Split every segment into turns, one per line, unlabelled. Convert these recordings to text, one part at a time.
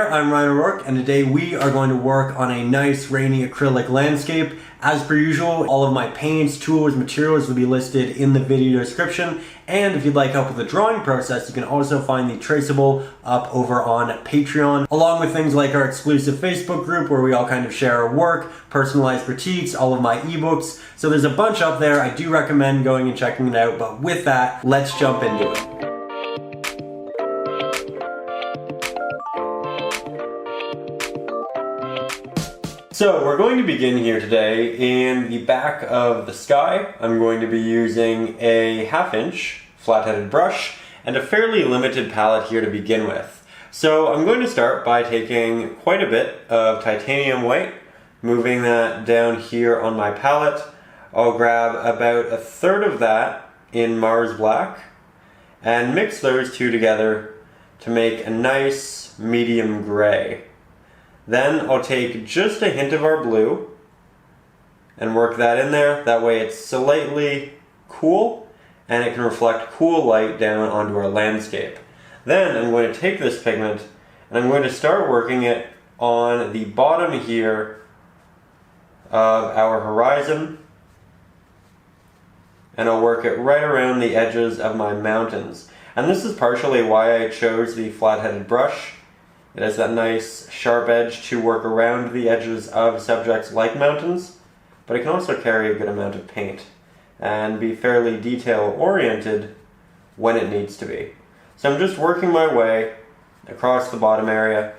there, I'm Ryan O'Rourke, and today we are going to work on a nice rainy acrylic landscape. As per usual, all of my paints, tools, materials will be listed in the video description, and if you'd like help with the drawing process, you can also find the traceable up over on Patreon, along with things like our exclusive Facebook group where we all kind of share our work, personalized critiques, all of my ebooks. So there's a bunch up there. I do recommend going and checking it out, but with that, let's jump into it. So we're going to begin here today in the back of the sky. I'm going to be using a 1/2 inch flat-headed brush and a fairly limited palette here to begin with. So I'm going to start by taking quite a bit of titanium white, moving that down here on my palette. I'll grab about 1/3 of that in Mars Black and mix those two together to make a nice medium gray. Then I'll take just a hint of our blue and work that in there. That way it's slightly cool and it can reflect cool light down onto our landscape. Then I'm going to take this pigment and I'm going to start working it on the bottom here of our horizon. And I'll work it right around the edges of my mountains. And this is partially why I chose the flat-headed brush. It has that nice sharp edge to work around the edges of subjects like mountains, but it can also carry a good amount of paint and be fairly detail-oriented when it needs to be. So I'm just working my way across the bottom area,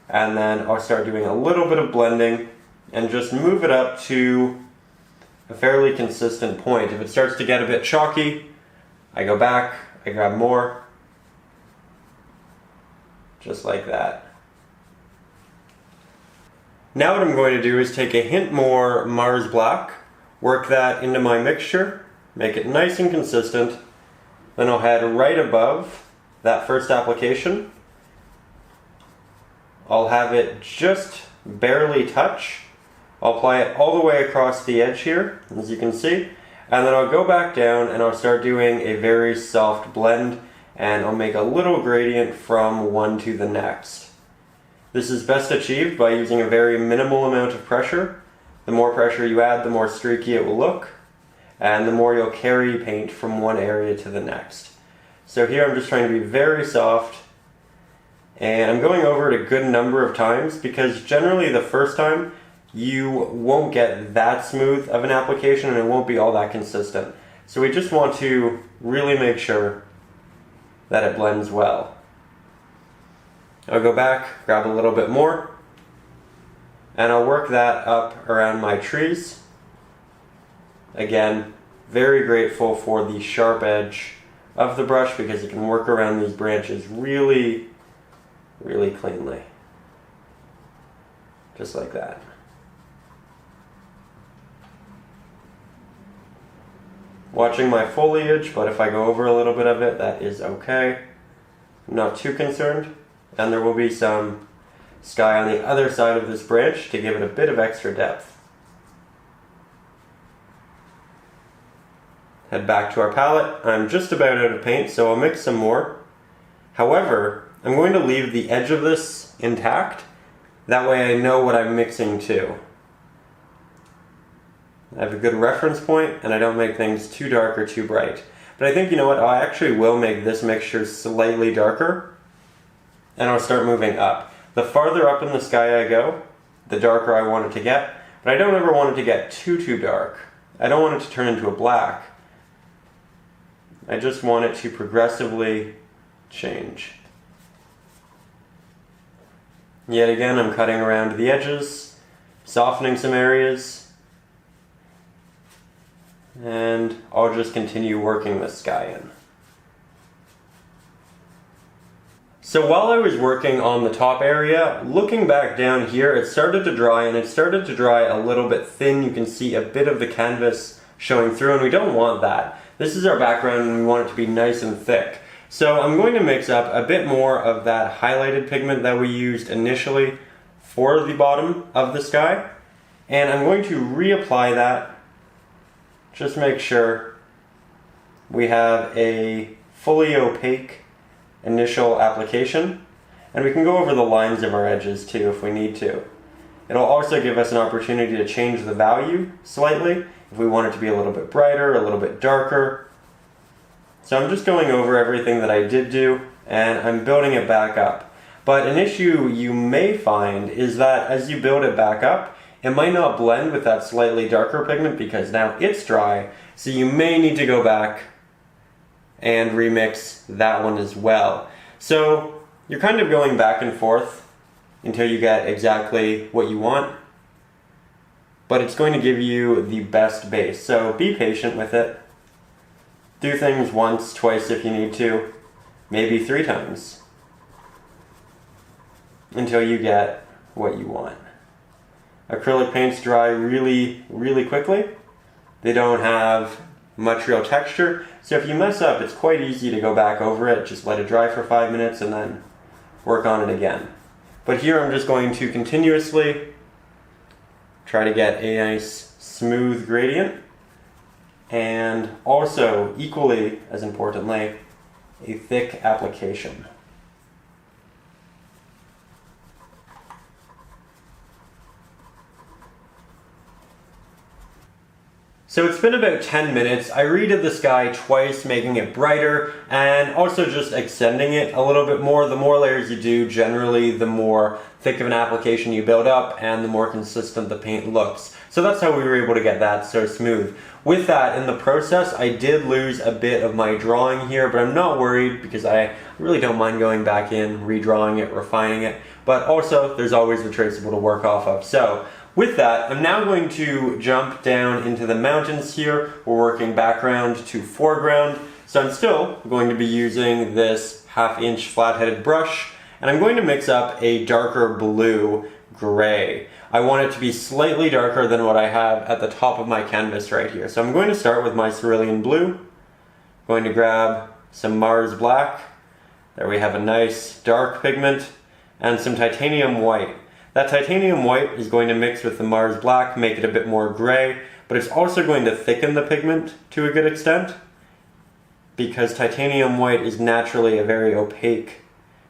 and then I'll start doing a little bit of blending and just move it up to a fairly consistent point. If it starts to get a bit chalky, I go back, I grab more, just like that. Now what I'm going to do is take a hint more Mars Black, work that into my mixture, make it nice and consistent, then I'll head right above that first application. I'll have it just barely touch. I'll apply it all the way across the edge here, as you can see, and then I'll go back down and I'll start doing a very soft blend, and I'll make a little gradient from one to the next. This is best achieved by using a very minimal amount of pressure. The more pressure you add, the more streaky it will look, and the more you'll carry paint from one area to the next. So here I'm just trying to be very soft, and I'm going over it a good number of times because generally the first time you won't get that smooth of an application and it won't be all that consistent. So we just want to really make sure that it blends well. I'll go back, grab a little bit more, and I'll work that up around my trees. Again, very grateful for the sharp edge of the brush because it can work around these branches really, really cleanly. Just like that. Watching my foliage, but if I go over a little bit of it, that is okay. I'm not too concerned. And there will be some sky on the other side of this branch to give it a bit of extra depth. Head back to our palette. I'm just about out of paint, so I'll mix some more. However, I'm going to leave the edge of this intact. That way I know what I'm mixing to. I have a good reference point and I don't make things too dark or too bright. But I think, you know what, I actually will make this mixture slightly darker and I'll start moving up. The farther up in the sky I go, the darker I want it to get, but I don't ever want it to get too dark. I don't want it to turn into a black. I just want it to progressively change. Yet again, I'm cutting around the edges, softening some areas, and I'll just continue working the sky in. So while I was working on the top area, looking back down here, it started to dry, and it started to dry a little bit thin. You can see a bit of the canvas showing through, and we don't want that. This is our background and we want it to be nice and thick. So I'm going to mix up a bit more of that highlighted pigment that we used initially for the bottom of the sky, and I'm going to reapply that. Just make sure we have a fully opaque initial application, And we can go over the lines of our edges too if we need to. It'll also give us an opportunity to change the value slightly if we want it to be a little bit brighter, a little bit darker. So I'm just going over everything that I did do, and I'm building it back up. But an issue you may find is that as you build it back up, it might not blend with that slightly darker pigment because now it's dry, so you may need to go back and remix that one as well. So you're kind of going back and forth until you get exactly what you want, but it's going to give you the best base. So be patient with it. Do things once, twice if you need to, maybe 3 times, until you get what you want. Acrylic paints dry really, really quickly. They don't have much real texture, so if you mess up, it's quite easy to go back over it, just let it dry for 5 minutes and then work on it again. But here I'm just going to continuously try to get a nice smooth gradient, and also, equally as importantly, a thick application. So it's been about 10 minutes. I redid the sky twice, making it brighter, and also just extending it a little bit more. The more layers you do, generally, the more thick of an application you build up, and the more consistent the paint looks. So that's how we were able to get that so smooth. With that, in the process, I did lose a bit of my drawing here, but I'm not worried because I really don't mind going back in, redrawing it, refining it. But also, there's always the traceable to work off of. So with that, I'm now going to jump down into the mountains here. We're working background to foreground. So I'm still going to be using this 1/2 inch flat-headed brush, and I'm going to mix up a darker blue gray. I want it to be slightly darker than what I have at the top of my canvas right here. So I'm going to start with my Cerulean blue. I'm going to grab some Mars black. There we have a nice dark pigment, and some titanium white. That titanium white is going to mix with the Mars black, make it a bit more gray, but it's also going to thicken the pigment to a good extent, because titanium white is naturally a very opaque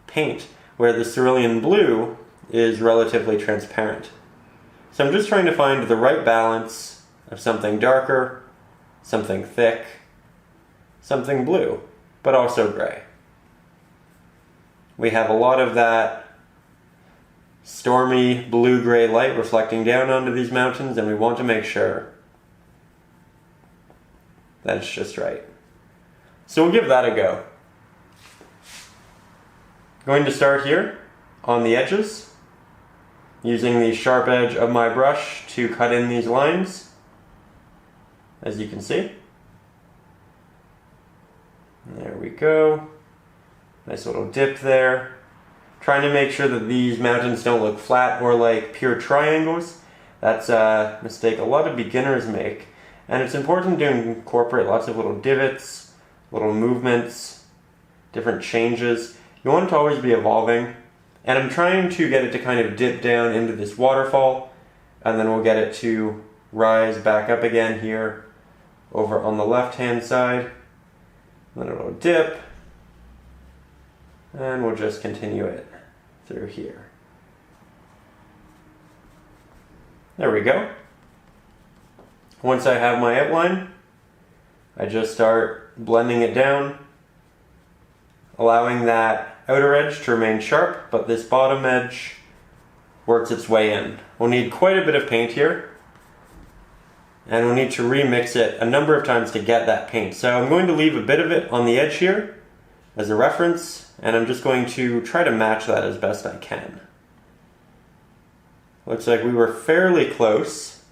paint, where the Cerulean blue is relatively transparent. So I'm just trying to find the right balance of something darker, something thick, something blue, but also gray. We have a lot of that stormy blue-gray light reflecting down onto these mountains, and we want to make sure that it's just right. So we'll give that a go. Going to start here on the edges, using the sharp edge of my brush to cut in these lines, as you can see. There we go. Nice little dip there. Trying to make sure that these mountains don't look flat or like pure triangles. That's a mistake a lot of beginners make. And it's important to incorporate lots of little divots, little movements, different changes. You want it to always be evolving. And I'm trying to get it to kind of dip down into this waterfall, and then we'll get it to rise back up again here over on the left-hand side. Then it'll dip, and we'll just continue it through here. There we go. Once I have my outline, I just start blending it down, allowing that outer edge to remain sharp, but this bottom edge works its way in. We'll need quite a bit of paint here, and we'll need to remix it a number of times to get that paint. So I'm going to leave a bit of it on the edge here as a reference, and I'm just going to try to match that as best I can. Looks like we were fairly close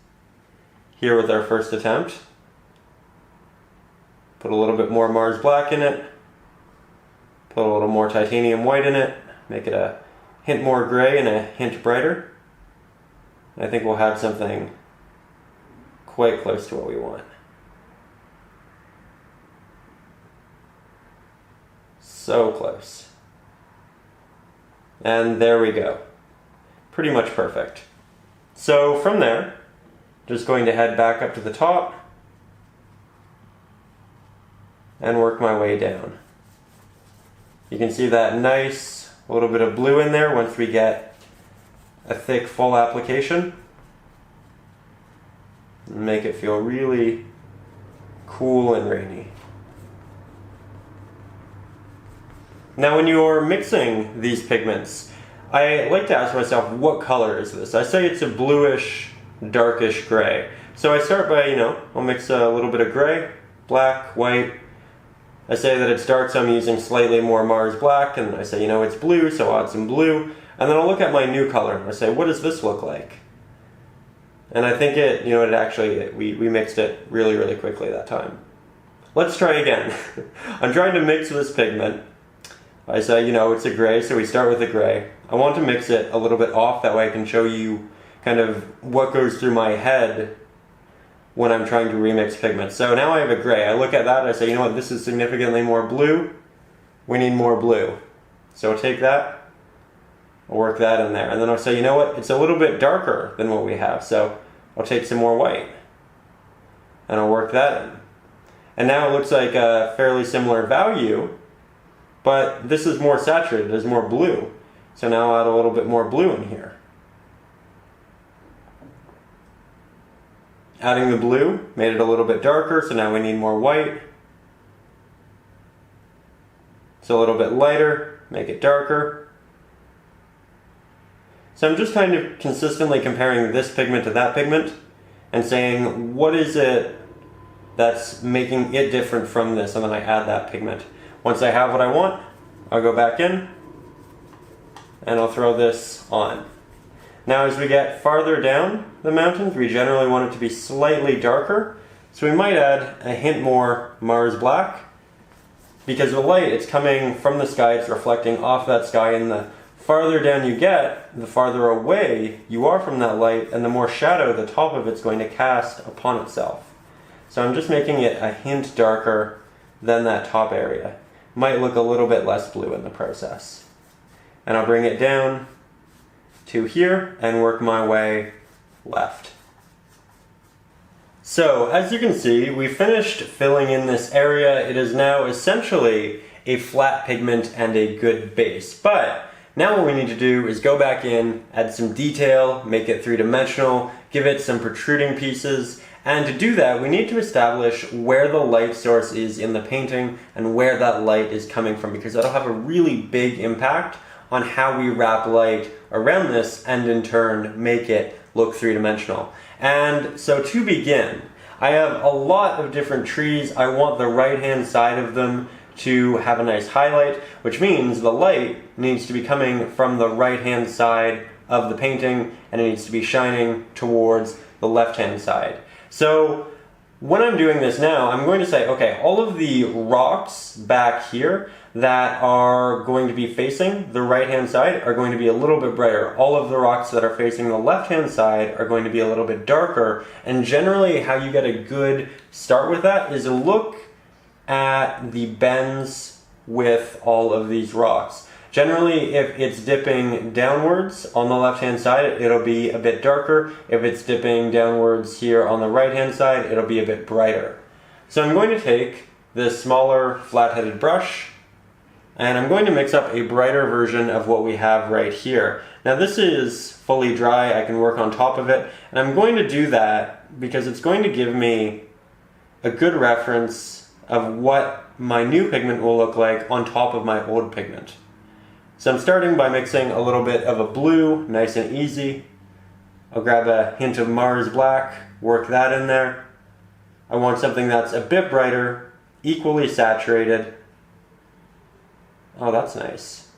here with our first attempt. Put a little bit more Mars black in it. Put a little more titanium white in it, make it a hint more gray and a hint brighter. I think we'll have something quite close to what we want. So close. And there we go. Pretty much perfect. So from there, just going to head back up to the top and work my way down. You can see that nice a little bit of blue in there once we get a thick full application. Make it feel really cool and rainy. Now when you're mixing these pigments, I like to ask myself, what color is this? I say it's a bluish, darkish gray. So I start by, I'll mix a little bit of gray, black, white. I say that it's dark, so I'm using slightly more Mars black, and I say, it's blue, so I'll add some blue. And then I'll look at my new color, and I say, what does this look like? And I think we mixed it really, really quickly that time. Let's try again. I'm trying to mix this pigment. I say, it's a gray, so we start with a gray. I want to mix it a little bit off, that way I can show you kind of what goes through my head when I'm trying to remix pigments. So now I have a gray. I look at that, I say, this is significantly more blue. We need more blue. So I'll take that, I'll work that in there. And then I'll say, it's a little bit darker than what we have. So I'll take some more white, and I'll work that in. And now it looks like a fairly similar value, but this is more saturated, there's more blue. So now I'll add a little bit more blue in here. Adding the blue made it a little bit darker, so now we need more white. So a little bit lighter, make it darker. So I'm just kind of consistently comparing this pigment to that pigment and saying, what is it that's making it different from this? And then I add that pigment. Once I have what I want, I'll go back in and I'll throw this on. Now as we get farther down the mountains, we generally want it to be slightly darker. So we might add a hint more Mars black, because the light, it's coming from the sky, it's reflecting off that sky, and the farther down you get, the farther away you are from that light, and the more shadow the top of it's going to cast upon itself. So I'm just making it a hint darker than that top area. Might look a little bit less blue in the process. And I'll bring it down to here and work my way left. So as you can see, we finished filling in this area. It is now essentially a flat pigment and a good base. But now what we need to do is go back in, add some detail, make it three-dimensional, give it some protruding pieces. And to do that, we need to establish where the light source is in the painting and where that light is coming from, because that'll have a really big impact on how we wrap light around this and in turn make it look three-dimensional. And so to begin, I have a lot of different trees. I want the right-hand side of them to have a nice highlight, which means the light needs to be coming from the right-hand side of the painting and it needs to be shining towards the left-hand side. So when I'm doing this now, I'm going to say, okay, all of the rocks back here that are going to be facing the right-hand side are going to be a little bit brighter. All of the rocks that are facing the left-hand side are going to be a little bit darker. And generally how you get a good start with that is to look at the bends with all of these rocks. Generally, if it's dipping downwards on the left-hand side, it'll be a bit darker. If it's dipping downwards here on the right-hand side, it'll be a bit brighter. So I'm going to take this smaller flat-headed brush, and I'm going to mix up a brighter version of what we have right here. Now this is fully dry, I can work on top of it, and I'm going to do that because it's going to give me a good reference of what my new pigment will look like on top of my old pigment. So I'm starting by mixing a little bit of a blue, nice and easy. I'll grab a hint of Mars black, work that in there. I want something that's a bit brighter, equally saturated. Oh, that's nice.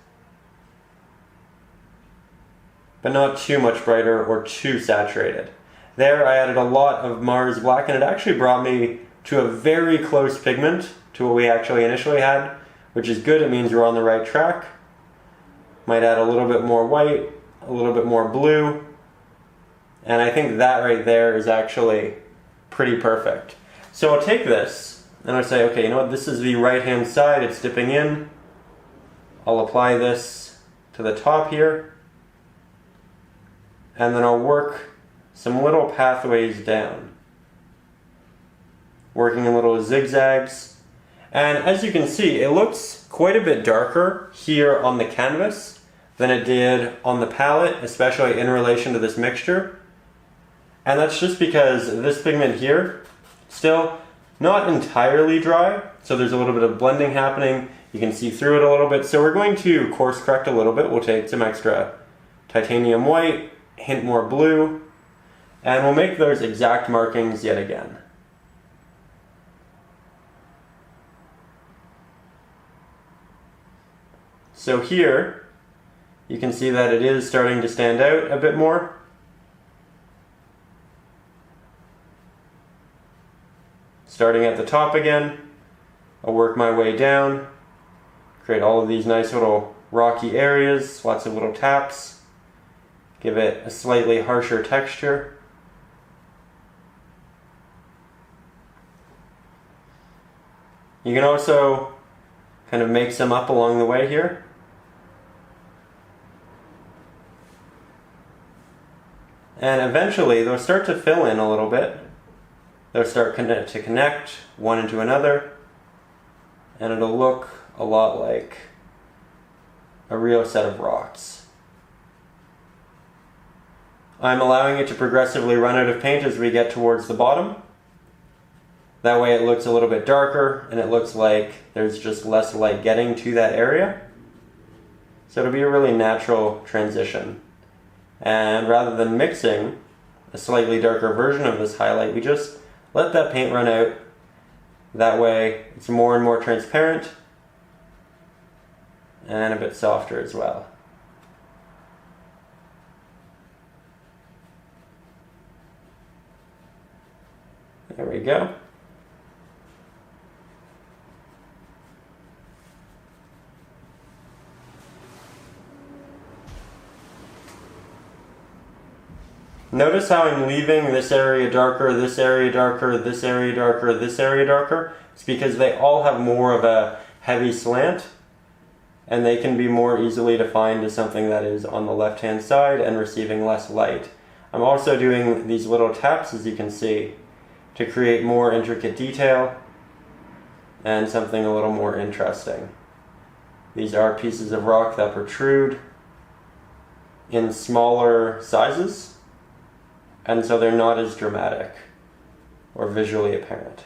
But not too much brighter or too saturated. There I added a lot of Mars black, and it actually brought me to a very close pigment to what we actually initially had, which is good. It means we're on the right track. Might add a little bit more white, a little bit more blue, and I think that right there is actually pretty perfect. So I'll take this and I'll say, okay, you know what, this is the right-hand side, it's dipping in. I'll apply this to the top here, and then I'll work some little pathways down, working in little zigzags. And as you can see, it looks quite a bit darker here on the canvas than it did on the palette, especially in relation to this mixture. And that's just because this pigment here, still not entirely dry, so there's a little bit of blending happening. You can see through it a little bit, so we're going to course correct a little bit. We'll take some extra titanium white, hint more blue, and we'll make those exact markings yet again. So here, you can see that it is starting to stand out a bit more. Starting at the top again, I'll work my way down, create all of these nice little rocky areas, lots of little taps, give it a slightly harsher texture. You can also kind of make some up along the way here. And eventually they'll start to fill in a little bit. They'll start to connect one into another, and it'll look a lot like a real set of rocks. I'm allowing it to progressively run out of paint as we get towards the bottom. That way it looks a little bit darker, and it looks like there's just less light getting to that area. So it'll be a really natural transition. And rather than mixing a slightly darker version of this highlight, we just let that paint run out. That way it's more and more transparent and a bit softer as well. There we go. Notice how I'm leaving this area darker, this area darker, this area darker, this area darker. It's because they all have more of a heavy slant, and they can be more easily defined as something that is on the left-hand side and receiving less light. I'm also doing these little taps, as you can see, to create more intricate detail and something a little more interesting. These are pieces of rock that protrude in smaller sizes, and so they're not as dramatic or visually apparent.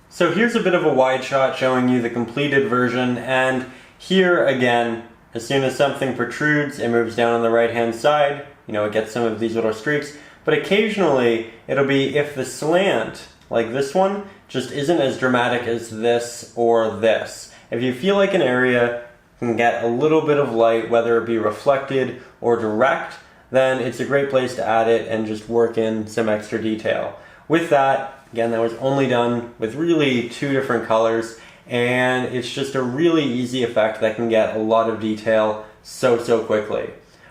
So here's a bit of a wide shot showing you the completed version, and here again, as soon as something protrudes, it moves down on the right hand side. You know, it gets some of these little streaks, but occasionally it'll be if the slant, like this one, just isn't as dramatic as this or this. If you feel like an area can get a little bit of light, whether it be reflected or direct, then it's a great place to add it and just work in some extra detail. With that, again, that was only done with really 2 different colors, and it's just a really easy effect that can get a lot of detail so quickly.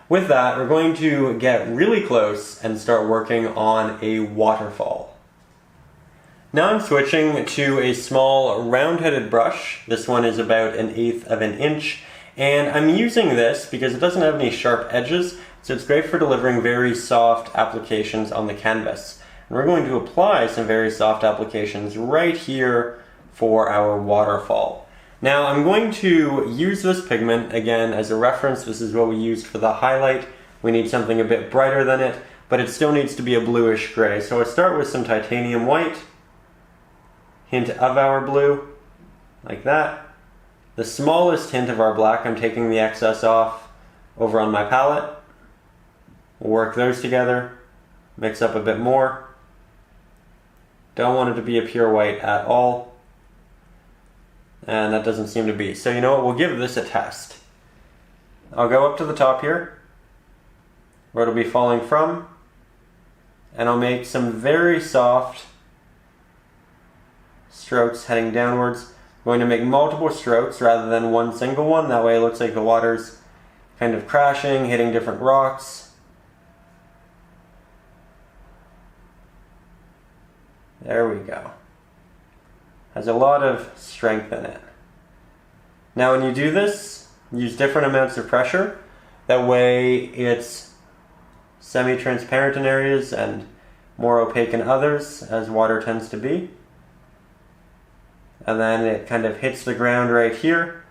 With that, we're going to get really close and start working on a waterfall. Now I'm switching to a small round-headed brush. This one is about 1/8 of an inch, and I'm using this because it doesn't have any sharp edges, so it's great for delivering very soft applications on the canvas. And we're going to apply some very soft applications right here for our waterfall. Now I'm going to use this pigment again as a reference. This is what we used for the highlight. We need something a bit brighter than it, but it still needs to be a bluish gray. So I'll start with some titanium white, hint of our blue, like that. The smallest hint of our black, I'm taking the excess off over on my palette. We'll work those together, mix up a bit more. Don't want it to be a pure white at all. And that doesn't seem to be. So you know what, we'll give this a test. I'll go up to the top here, where it'll be falling from, and I'll make some very soft strokes heading downwards. I'm going to make multiple strokes rather than one single one. That way it looks like the water's kind of crashing, hitting different rocks. There we go. Has a lot of strength in it. Now when you do this, use different amounts of pressure. That way it's semi-transparent in areas and more opaque in others, as water tends to be. And then it kind of hits the ground right here.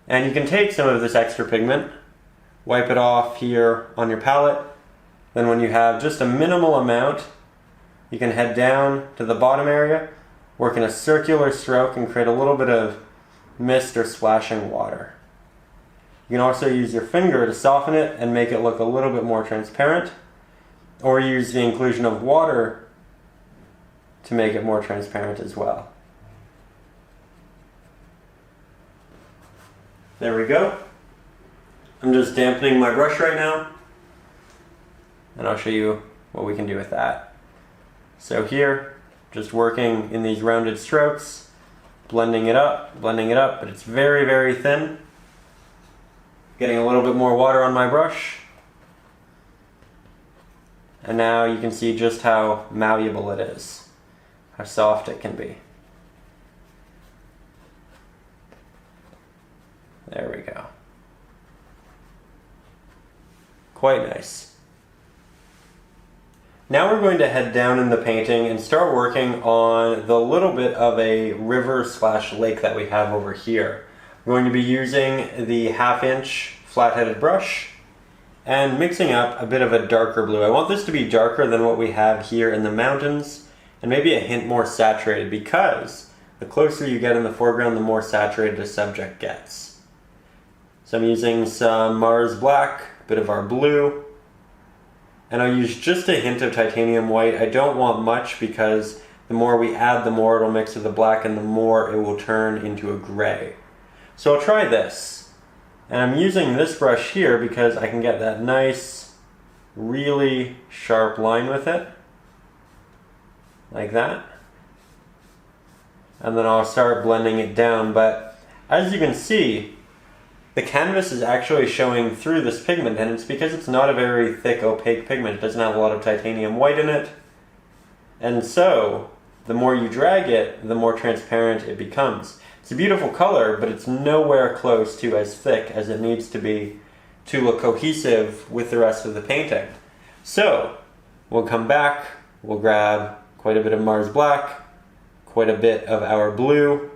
And you can take some of this extra pigment, wipe it off here on your palette. Then when you have just a minimal amount, you can head down to the bottom area, work in a circular stroke and create a little bit of mist or splashing water. You can also use your finger to soften it and make it look a little bit more transparent, or use the inclusion of water to make it more transparent as well. There we go. I'm just dampening my brush right now, and I'll show you what we can do with that. So here, just working in these rounded strokes, blending it up, but it's very, very thin. Getting a little bit more water on my brush. And now you can see just how malleable it is, how soft it can be. There we go. Quite nice. Now we're going to head down in the painting and start working on the little bit of a river/lake that we have over here. We're going to be using the 1/2 inch flat-headed brush and mixing up a bit of a darker blue. I want this to be darker than what we have here in the mountains and maybe a hint more saturated, because the closer you get in the foreground, the more saturated the subject gets. So I'm using some Mars Black, a bit of our blue, and I'll use just a hint of titanium white. I don't want much, because the more we add, the more it'll mix with the black and the more it will turn into a gray. So I'll try this. And I'm using this brush here because I can get that nice, really sharp line with it. Like that. And then I'll start blending it down, but as you can see, the canvas is actually showing through this pigment, and it's because it's not a very thick, opaque pigment. It doesn't have a lot of titanium white in it. And so, the more you drag it, the more transparent it becomes. It's a beautiful color, but it's nowhere close to as thick as it needs to be to look cohesive with the rest of the painting. So, we'll come back, we'll grab quite a bit of Mars Black, quite a bit of our blue,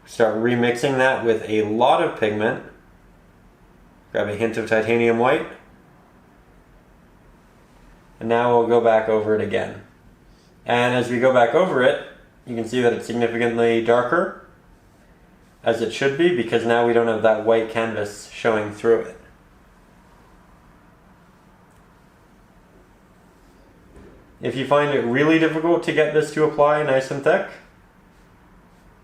start remixing that with a lot of pigment, grab a hint of titanium white, and now we'll go back over it again. And as we go back over it, you can see that it's significantly darker, as it should be, because now we don't have that white canvas showing through it. If you find it really difficult to get this to apply nice and thick,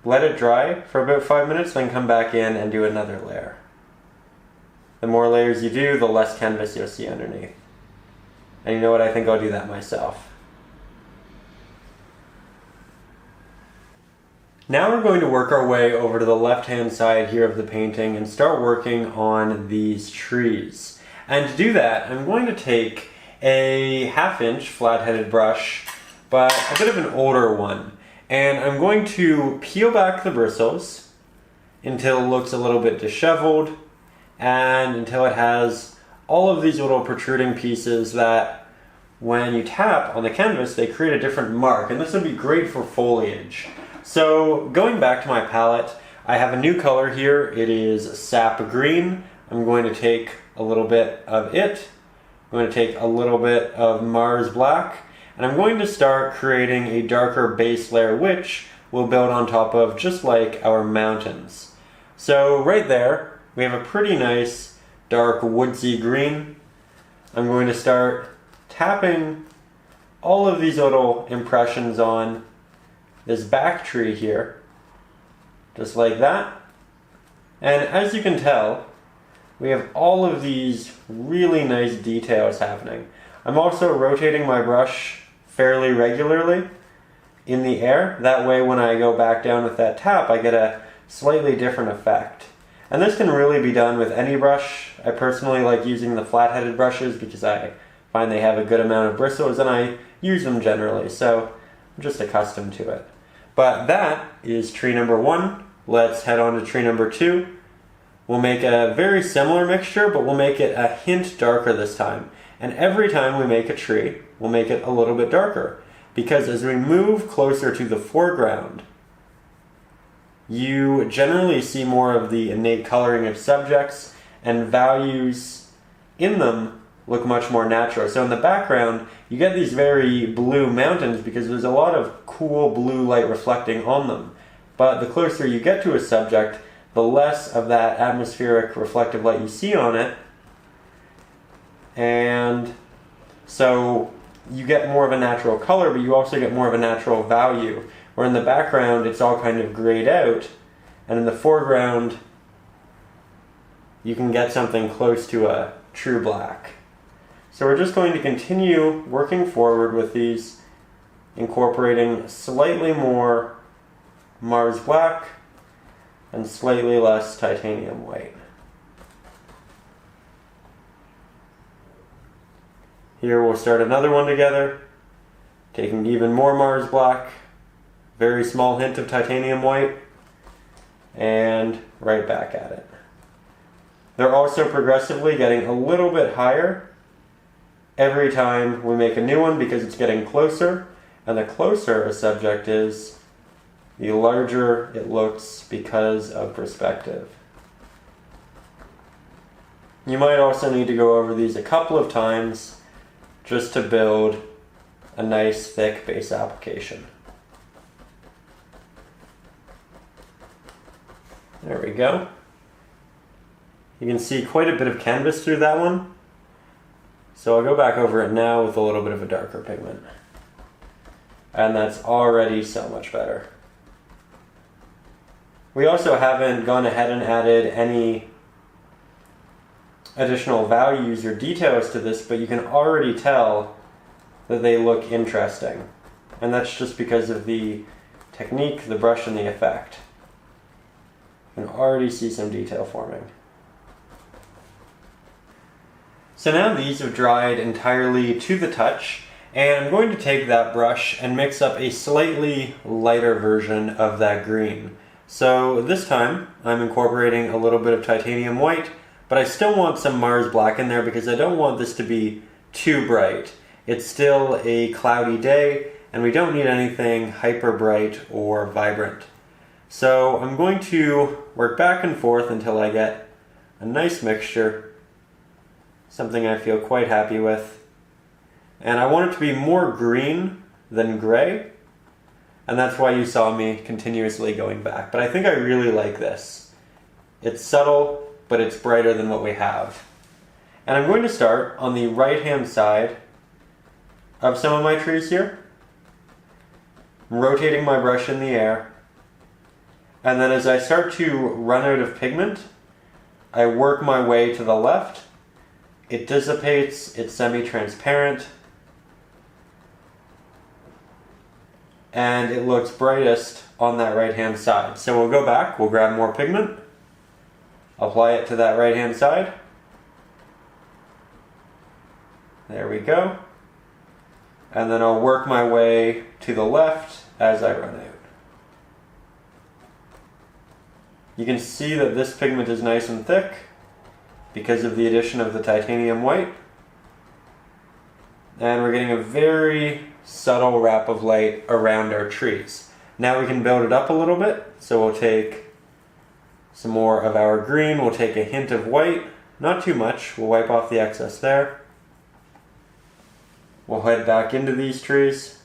let it dry for about 5 minutes, then come back in and do another layer. The more layers you do, the less canvas you'll see underneath. And you know what, I think I'll do that myself. Now we're going to work our way over to the left-hand side here of the painting and start working on these trees. And to do that, I'm going to take a 1/2 inch flat-headed brush, but a bit of an older one. And I'm going to peel back the bristles until it looks a little bit disheveled, and until it has all of these little protruding pieces that when you tap on the canvas, they create a different mark. And this would be great for foliage. So going back to my palette, I have a new color here. It is sap green. I'm going to take a little bit of it. I'm going to take a little bit of Mars Black, and I'm going to start creating a darker base layer, which we'll build on top of, just like our mountains. So right there, we have a pretty nice dark woodsy green. I'm going to start tapping all of these little impressions on this back tree here, just like that. And as you can tell, we have all of these really nice details happening. I'm also rotating my brush fairly regularly in the air. That way when I go back down with that tap, I get a slightly different effect. And this can really be done with any brush. I personally like using the flat-headed brushes because I find they have a good amount of bristles, and I use them generally, so I'm just accustomed to it. But that is tree number 1. Let's head on to tree number 2. We'll make a very similar mixture, but we'll make it a hint darker this time. And every time we make a tree, we'll make it a little bit darker. Because as we move closer to the foreground, you generally see more of the innate coloring of subjects, and values in them look much more natural. So in the background, you get these very blue mountains because there's a lot of cool blue light reflecting on them. But the closer you get to a subject, the less of that atmospheric reflective light you see on it. And so you get more of a natural color, but you also get more of a natural value. Where in the background, it's all kind of grayed out, and in the foreground, you can get something close to a true black. So we're just going to continue working forward with these, incorporating slightly more Mars black and slightly less titanium white. Here we'll start another one together, taking even more Mars black, very small hint of titanium white, and right back at it. They're also progressively getting a little bit higher every time we make a new one because it's getting closer, and the closer a subject is, the larger it looks because of perspective. You might also need to go over these a couple of times just to build a nice thick base application. There we go. You can see quite a bit of canvas through that one. So I'll go back over it now with a little bit of a darker pigment. And that's already so much better. We also haven't gone ahead and added any additional values or details to this, but you can already tell that they look interesting. And that's just because of the technique, the brush, and the effect. You can already see some detail forming. So now these have dried entirely to the touch, and I'm going to take that brush and mix up a slightly lighter version of that green. So this time I'm incorporating a little bit of titanium white, but I still want some Mars black in there because I don't want this to be too bright. It's still a cloudy day, and we don't need anything hyper bright or vibrant. So I'm going to work back and forth until I get a nice mixture, something I feel quite happy with. And I want it to be more green than gray, and that's why you saw me continuously going back. But I think I really like this. It's subtle, but it's brighter than what we have. And I'm going to start on the right-hand side of some of my trees here. I'm rotating my brush in the air. And then as I start to run out of pigment, I work my way to the left. It dissipates, it's semi-transparent, and it looks brightest on that right-hand side. So we'll go back, we'll grab more pigment, apply it to that right-hand side. There we go. And then I'll work my way to the left as I run out. You can see that this pigment is nice and thick because of the addition of the titanium white. And we're getting a very subtle wrap of light around our trees. Now we can build it up a little bit. So we'll take some more of our green, we'll take a hint of white, not too much, we'll wipe off the excess there. We'll head back into these trees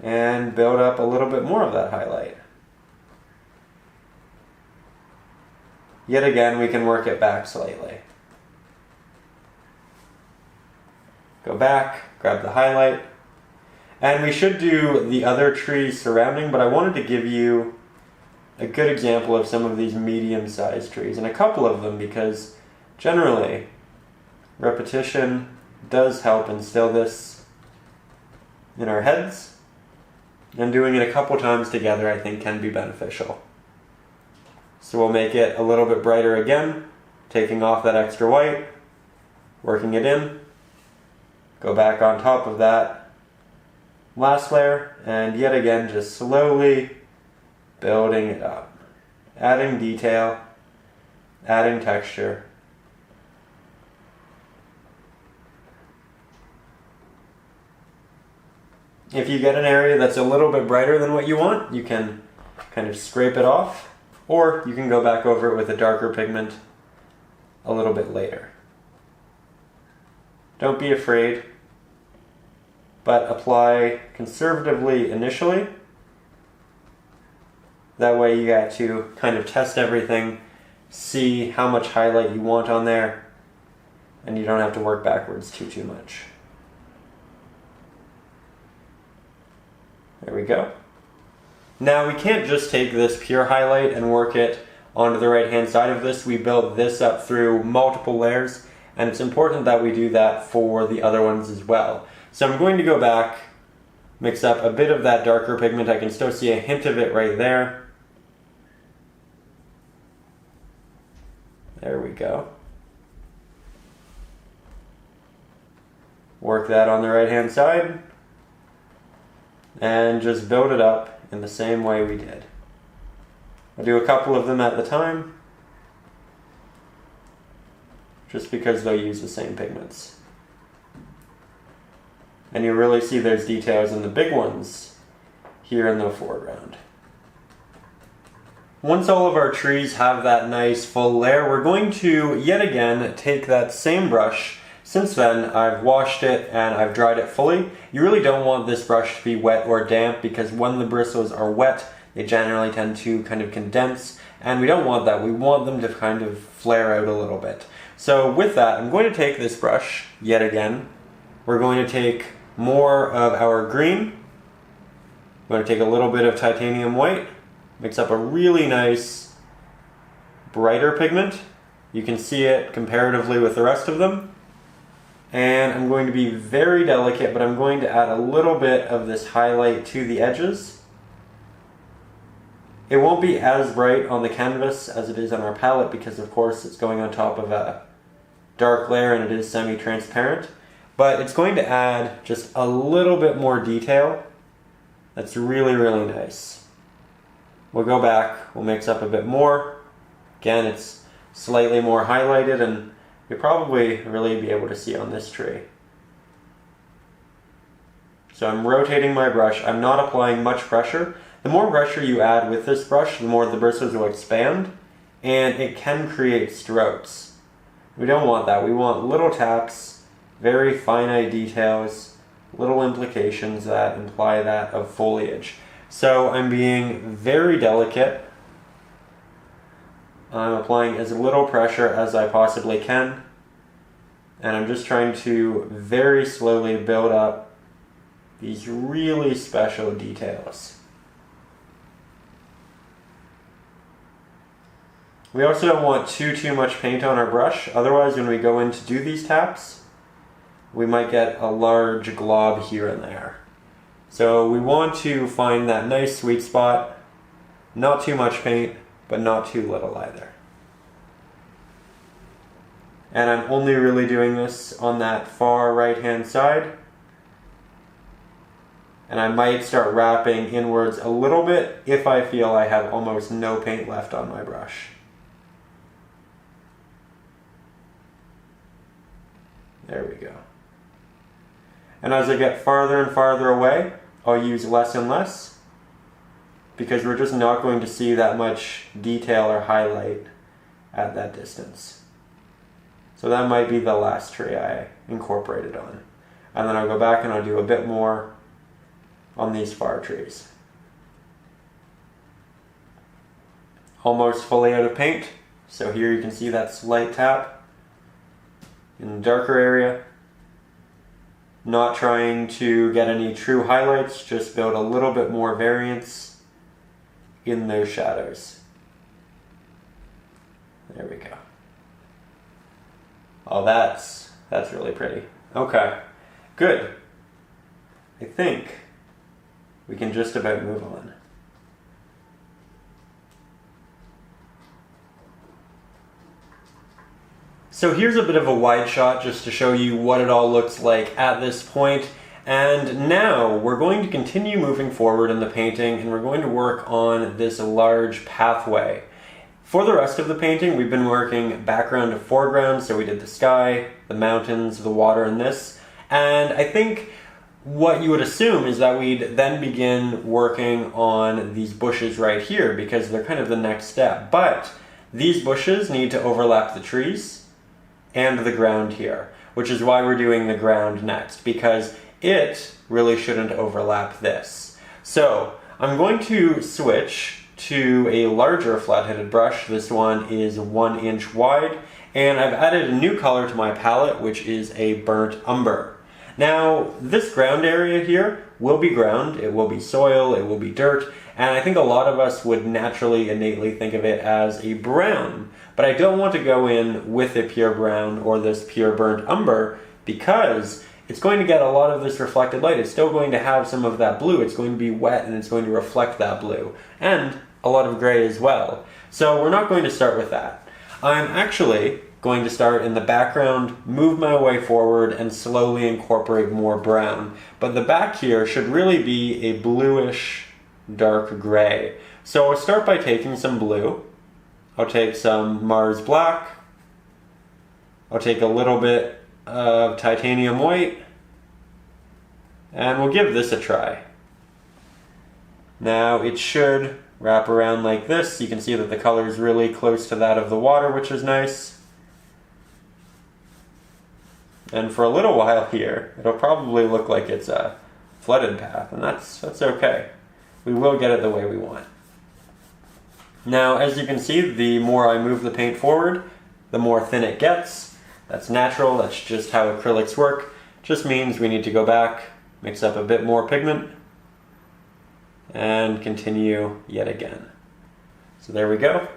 and build up a little bit more of that highlight. Yet again, we can work it back slightly. Go back, grab the highlight, and we should do the other trees surrounding, but I wanted to give you a good example of some of these medium-sized trees, and a couple of them, because generally, repetition does help instill this in our heads, and doing it a couple times together I think can be beneficial. So we'll make it a little bit brighter again, taking off that extra white, working it in, go back on top of that last layer, and yet again just slowly building it up, adding detail, adding texture. If you get an area that's a little bit brighter than what you want, you can kind of scrape it off, or you can go back over it with a darker pigment a little bit later. Don't be afraid, but apply conservatively initially. That way you get to kind of test everything, see how much highlight you want on there, and you don't have to work backwards too much. There we go. Now we can't just take this pure highlight and work it onto the right hand side of this. We built this up through multiple layers, and it's important that we do that for the other ones as well. So I'm going to go back, mix up a bit of that darker pigment. I can still see a hint of it right there. There we go. Work that on the right hand side, and just build it up in the same way we did. I'll do a couple of them at the time, just because they'll use the same pigments. And you really see those details in the big ones here in the foreground. Once all of our trees have that nice full layer, we're going to yet again take that same brush. Since then, I've washed it and I've dried it fully. You really don't want this brush to be wet or damp, because when the bristles are wet, they generally tend to kind of condense, and we don't want that. We want them to kind of flare out a little bit. So with that, I'm going to take this brush yet again. We're going to take more of our green. I'm going to take a little bit of titanium white, mix up a really nice brighter pigment. You can see it comparatively with the rest of them. And I'm going to be very delicate, but I'm going to add a little bit of this highlight to the edges. It won't be as bright on the canvas as it is on our palette, because of course it's going on top of a dark layer and it is semi-transparent. But it's going to add just a little bit more detail. That's really, really nice. We'll go back, we'll mix up a bit more. Again, it's slightly more highlighted, and you'll probably really be able to see on this tree. So I'm rotating my brush. I'm not applying much pressure. The more pressure you add with this brush, the more the bristles will expand, and it can create strokes. We don't want that. We want little taps, very finite details, little implications that imply that of foliage. So I'm being very delicate. I'm applying as little pressure as I possibly can, and I'm just trying to very slowly build up these really special details. We also don't want too much paint on our brush, otherwise when we go in to do these taps, we might get a large glob here and there. So we want to find that nice sweet spot, not too much paint, but not too little either. And I'm only really doing this on that far right hand side. And I might start wrapping inwards a little bit if I feel I have almost no paint left on my brush. There we go. And as I get farther and farther away, I'll use less and less, because we're just not going to see that much detail or highlight at that distance. So that might be the last tree I incorporated on. And then I'll go back and I'll do a bit more on these far trees. Almost fully out of paint, so here you can see that slight tap in the darker area. Not trying to get any true highlights, just build a little bit more variance in those shadows. There we go. Oh, that's really pretty. Okay, good. I think we can just about move on. So here's a bit of a wide shot just to show you what it all looks like at this point. And now we're going to continue moving forward in the painting, and we're going to work on this large pathway. For the rest of the painting, we've been working background to foreground, so we did the sky, the mountains, the water, and this. And I think what you would assume is that we'd then begin working on these bushes right here because they're kind of the next step. But these bushes need to overlap the trees and the ground here, which is why we're doing the ground next, because it really shouldn't overlap this. So I'm going to switch to a larger flat-headed brush. This one is 1 inch wide, and I've added a new color to my palette, which is a burnt umber. Now, this ground area here will be ground, it will be soil, it will be dirt, and I think a lot of us would naturally, innately think of it as a brown. But I don't want to go in with a pure brown or this pure burnt umber because it's going to get a lot of this reflected light. It's still going to have some of that blue. It's going to be wet and it's going to reflect that blue. And a lot of gray as well. So we're not going to start with that. I'm actually going to start in the background, move my way forward, and slowly incorporate more brown. But the back here should really be a bluish dark gray. So I'll start by taking some blue. I'll take some Mars black. I'll take a little bit of titanium white. And we'll give this a try. Now it should wrap around like this. You can see that the color is really close to that of the water, which is nice. And for a little while here, it'll probably look like it's a flooded path, and that's okay. We will get it the way we want. Now, as you can see, the more I move the paint forward, the more thin it gets. That's natural, that's just how acrylics work. Just means we need to go back, mix up a bit more pigment, and continue yet again. So there we go.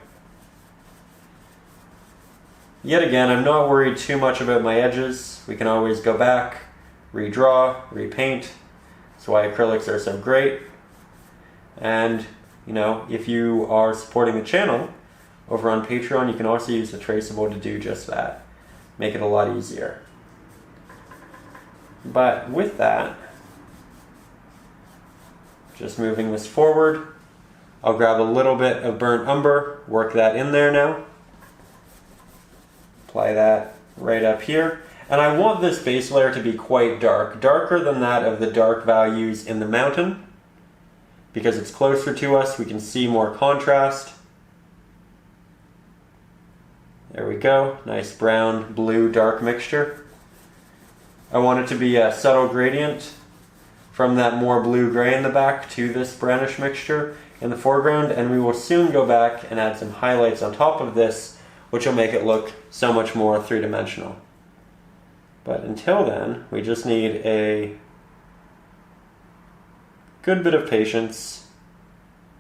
Yet again, I'm not worried too much about my edges. We can always go back, redraw, repaint. That's why acrylics are so great. And, you know, if you are supporting the channel over on Patreon, you can also use the traceable to do just that. Make it a lot easier. But with that, just moving this forward, I'll grab a little bit of burnt umber, work that in there now. Apply that right up here. And I want this base layer to be quite dark, darker than that of the dark values in the mountain. Because it's closer to us, we can see more contrast. There we go, nice brown, blue, dark mixture. I want it to be a subtle gradient from that more blue-gray in the back to this brownish mixture in the foreground, and we will soon go back and add some highlights on top of this, which will make it look so much more three-dimensional. But until then, we just need a good bit of patience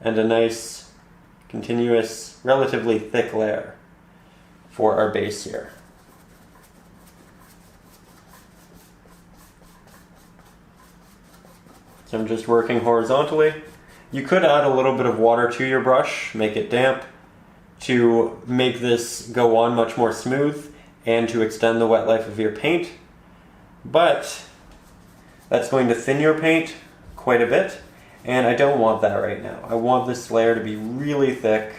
and a nice, continuous, relatively thick layer for our base here. So I'm just working horizontally. You could add a little bit of water to your brush, make it damp, to make this go on much more smooth and to extend the wet life of your paint. But that's going to thin your paint quite a bit, and I don't want that right now. I want this layer to be really thick,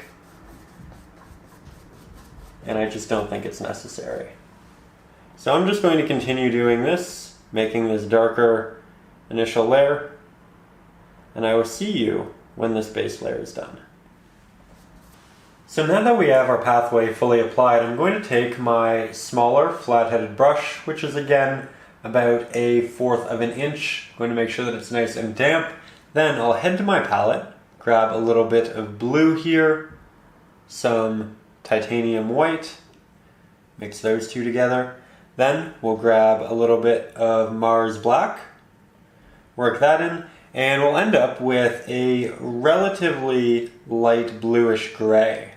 and I just don't think it's necessary. So I'm just going to continue doing this, making this darker initial layer, and I will see you when this base layer is done. So now that we have our pathway fully applied, I'm going to take my smaller flat-headed brush, which is again about 1/4 of an inch. I'm going to make sure that it's nice and damp. Then I'll head to my palette, grab a little bit of blue here, some titanium white, mix those two together. Then we'll grab a little bit of Mars black, work that in, and we'll end up with a relatively light bluish gray.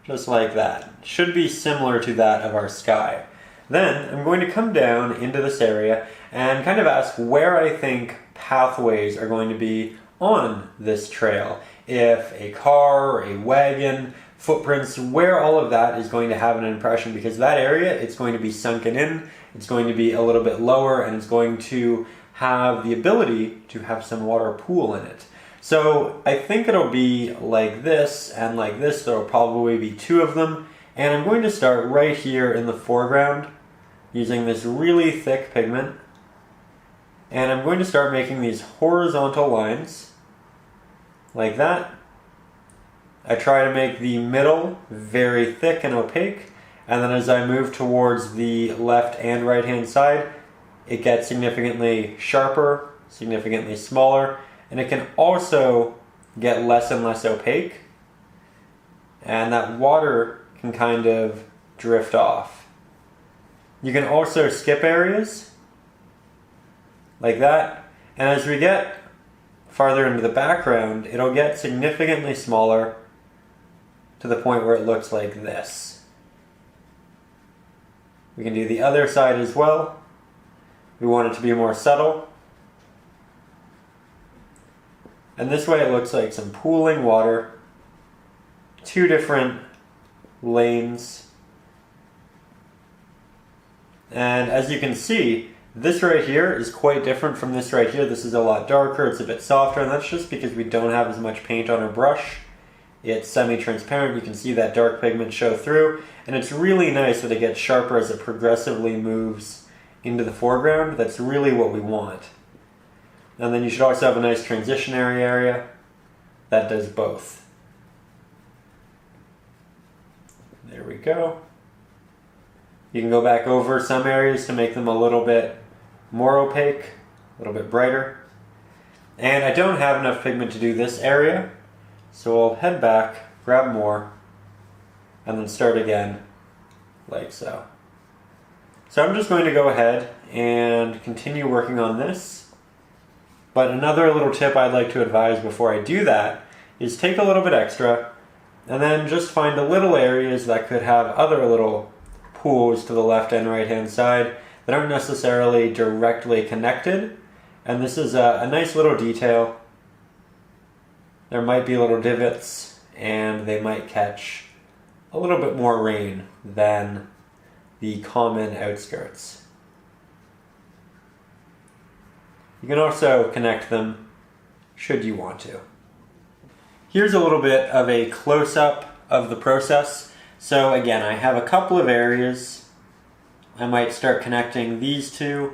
Just like that. Should be similar to that of our sky. Then I'm going to come down into this area and kind of ask where I think pathways are going to be on this trail. If a car, a wagon, footprints, where all of that is going to have an impression, because that area, it's going to be sunken in, it's going to be a little bit lower, and it's going to have the ability to have some water pool in it. So I think it'll be like this and like this. There will probably be two of them, and I'm going to start right here in the foreground using this really thick pigment And I'm going to start making these horizontal lines, like that. I try to make the middle very thick and opaque, and then as I move towards the left and right hand side, it gets significantly sharper, significantly smaller, and it can also get less and less opaque, and that water can kind of drift off. You can also skip areas, like that, and as we get farther into the background, it'll get significantly smaller to the point where it looks like this. We can do the other side as well. We want it to be more subtle. And this way it looks like some pooling water, two different lanes. And as you can see, this right here is quite different from this right here. This is a lot darker, it's a bit softer, and that's just because we don't have as much paint on our brush. It's semi-transparent, you can see that dark pigment show through, and it's really nice that it gets sharper as it progressively moves into the foreground. That's really what we want. And then you should also have a nice transitionary area that does both. There we go. You can go back over some areas to make them a little bit more opaque, a little bit brighter. And I don't have enough pigment to do this area, so I'll head back, grab more, and then start again, like so. So I'm just going to go ahead and continue working on this. But another little tip I'd like to advise before I do that is take a little bit extra, and then just find the little areas that could have other little pools to the left and right hand side that aren't necessarily directly connected. And this is a nice little detail. There might be little divots, and they might catch a little bit more rain than the common outskirts. You can also connect them should you want to. Here's a little bit of a close-up of the process. So again, I have a couple of areas. I might start connecting these two.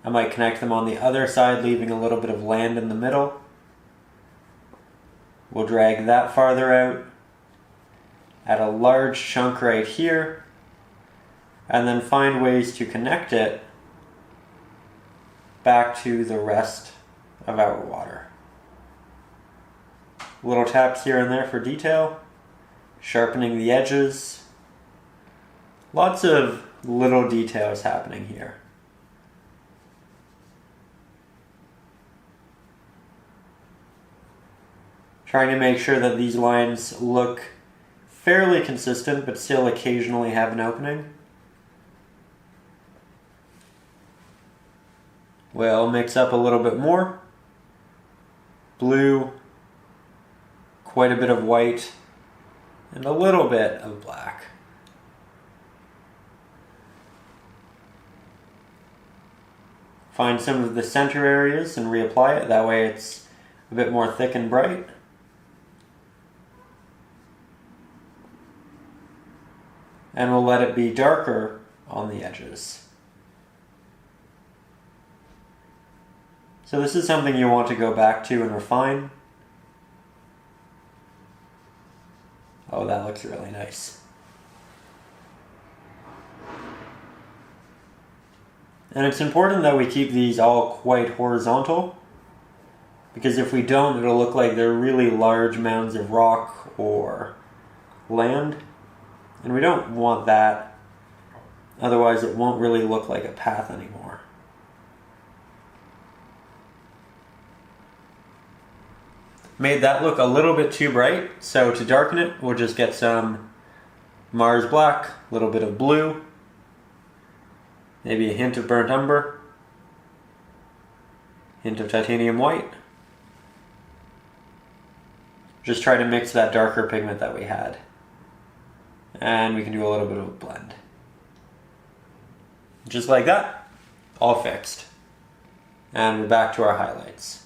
I might connect them on the other side, leaving a little bit of land in the middle. We'll drag that farther out. Add a large chunk right here. And then find ways to connect it back to the rest of our water. Little taps here and there for detail. Sharpening the edges. Lots of little details happening here. Trying to make sure that these lines look fairly consistent, but still occasionally have an opening. We'll mix up a little bit more. Blue, quite a bit of white, and a little bit of black. Find some of the center areas and reapply it. That way it's a bit more thick and bright. And we'll let it be darker on the edges. So this is something you want to go back to and refine. Oh, that looks really nice. And it's important that we keep these all quite horizontal, because if we don't, it'll look like they're really large mounds of rock or land. And we don't want that, otherwise it won't really look like a path anymore. Made that look a little bit too bright, so to darken it, we'll just get some Mars black, a little bit of blue, maybe a hint of burnt umber, hint of titanium white. Just try to mix that darker pigment that we had. And we can do a little bit of a blend. Just like that, all fixed. And we're back to our highlights.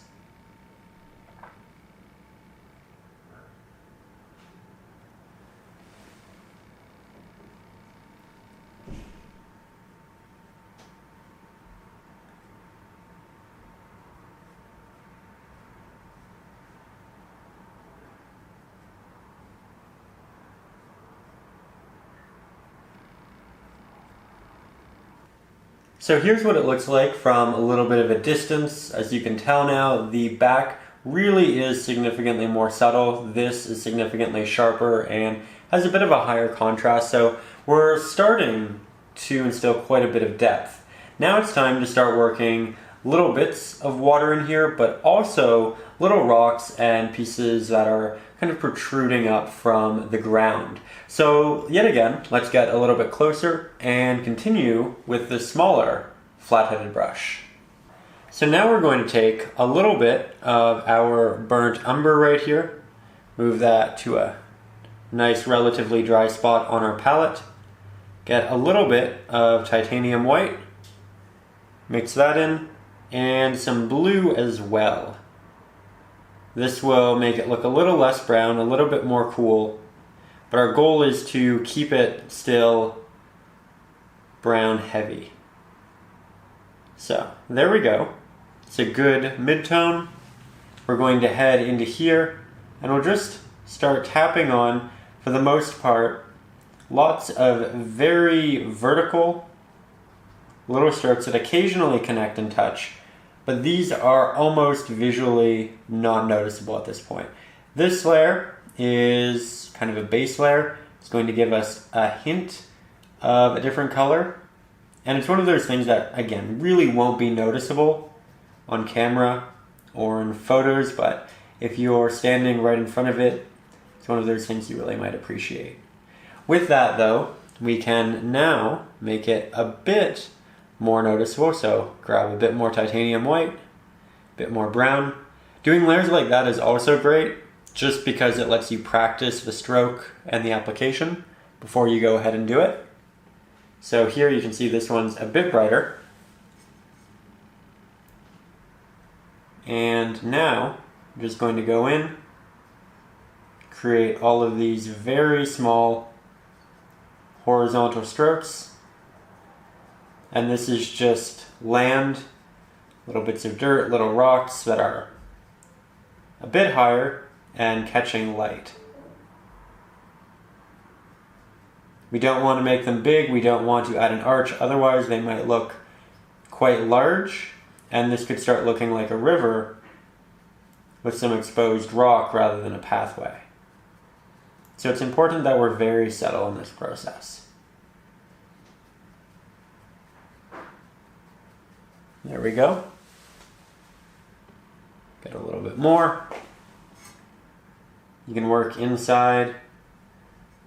So here's what it looks like from a little bit of a distance. As you can tell now, the back really is significantly more subtle. This is significantly sharper and has a bit of a higher contrast. So we're starting to instill quite a bit of depth. Now it's time to start working little bits of water in here, but also little rocks and pieces that are kind of protruding up from the ground. So yet again, let's get a little bit closer and continue with the smaller flat-headed brush. So now we're going to take a little bit of our burnt umber right here, move that to a nice relatively dry spot on our palette, get a little bit of titanium white, mix that in, and some blue as well. This will make it look a little less brown, a little bit more cool, but our goal is to keep it still brown heavy. So there we go. It's a good mid-tone. We're going to head into here and we'll just start tapping on, for the most part, lots of very vertical little strokes that occasionally connect and touch, but these are almost visually not noticeable at this point. This layer is kind of a base layer. It's going to give us a hint of a different color, and it's one of those things that, again, really won't be noticeable on camera or in photos, but if you're standing right in front of it, it's one of those things you really might appreciate. With that though, we can now make it a bit more noticeable, so grab a bit more titanium white, a bit more brown. Doing layers like that is also great, just because it lets you practice the stroke and the application before you go ahead and do it. So here you can see this one's a bit brighter. And now I'm just going to go in, create all of these very small horizontal strokes. And this is just land, little bits of dirt, little rocks that are a bit higher and catching light. We don't want to make them big, we don't want to add an arch, otherwise they might look quite large, and this could start looking like a river with some exposed rock rather than a pathway. So it's important that we're very subtle in this process. There we go. Get a little bit more. You can work inside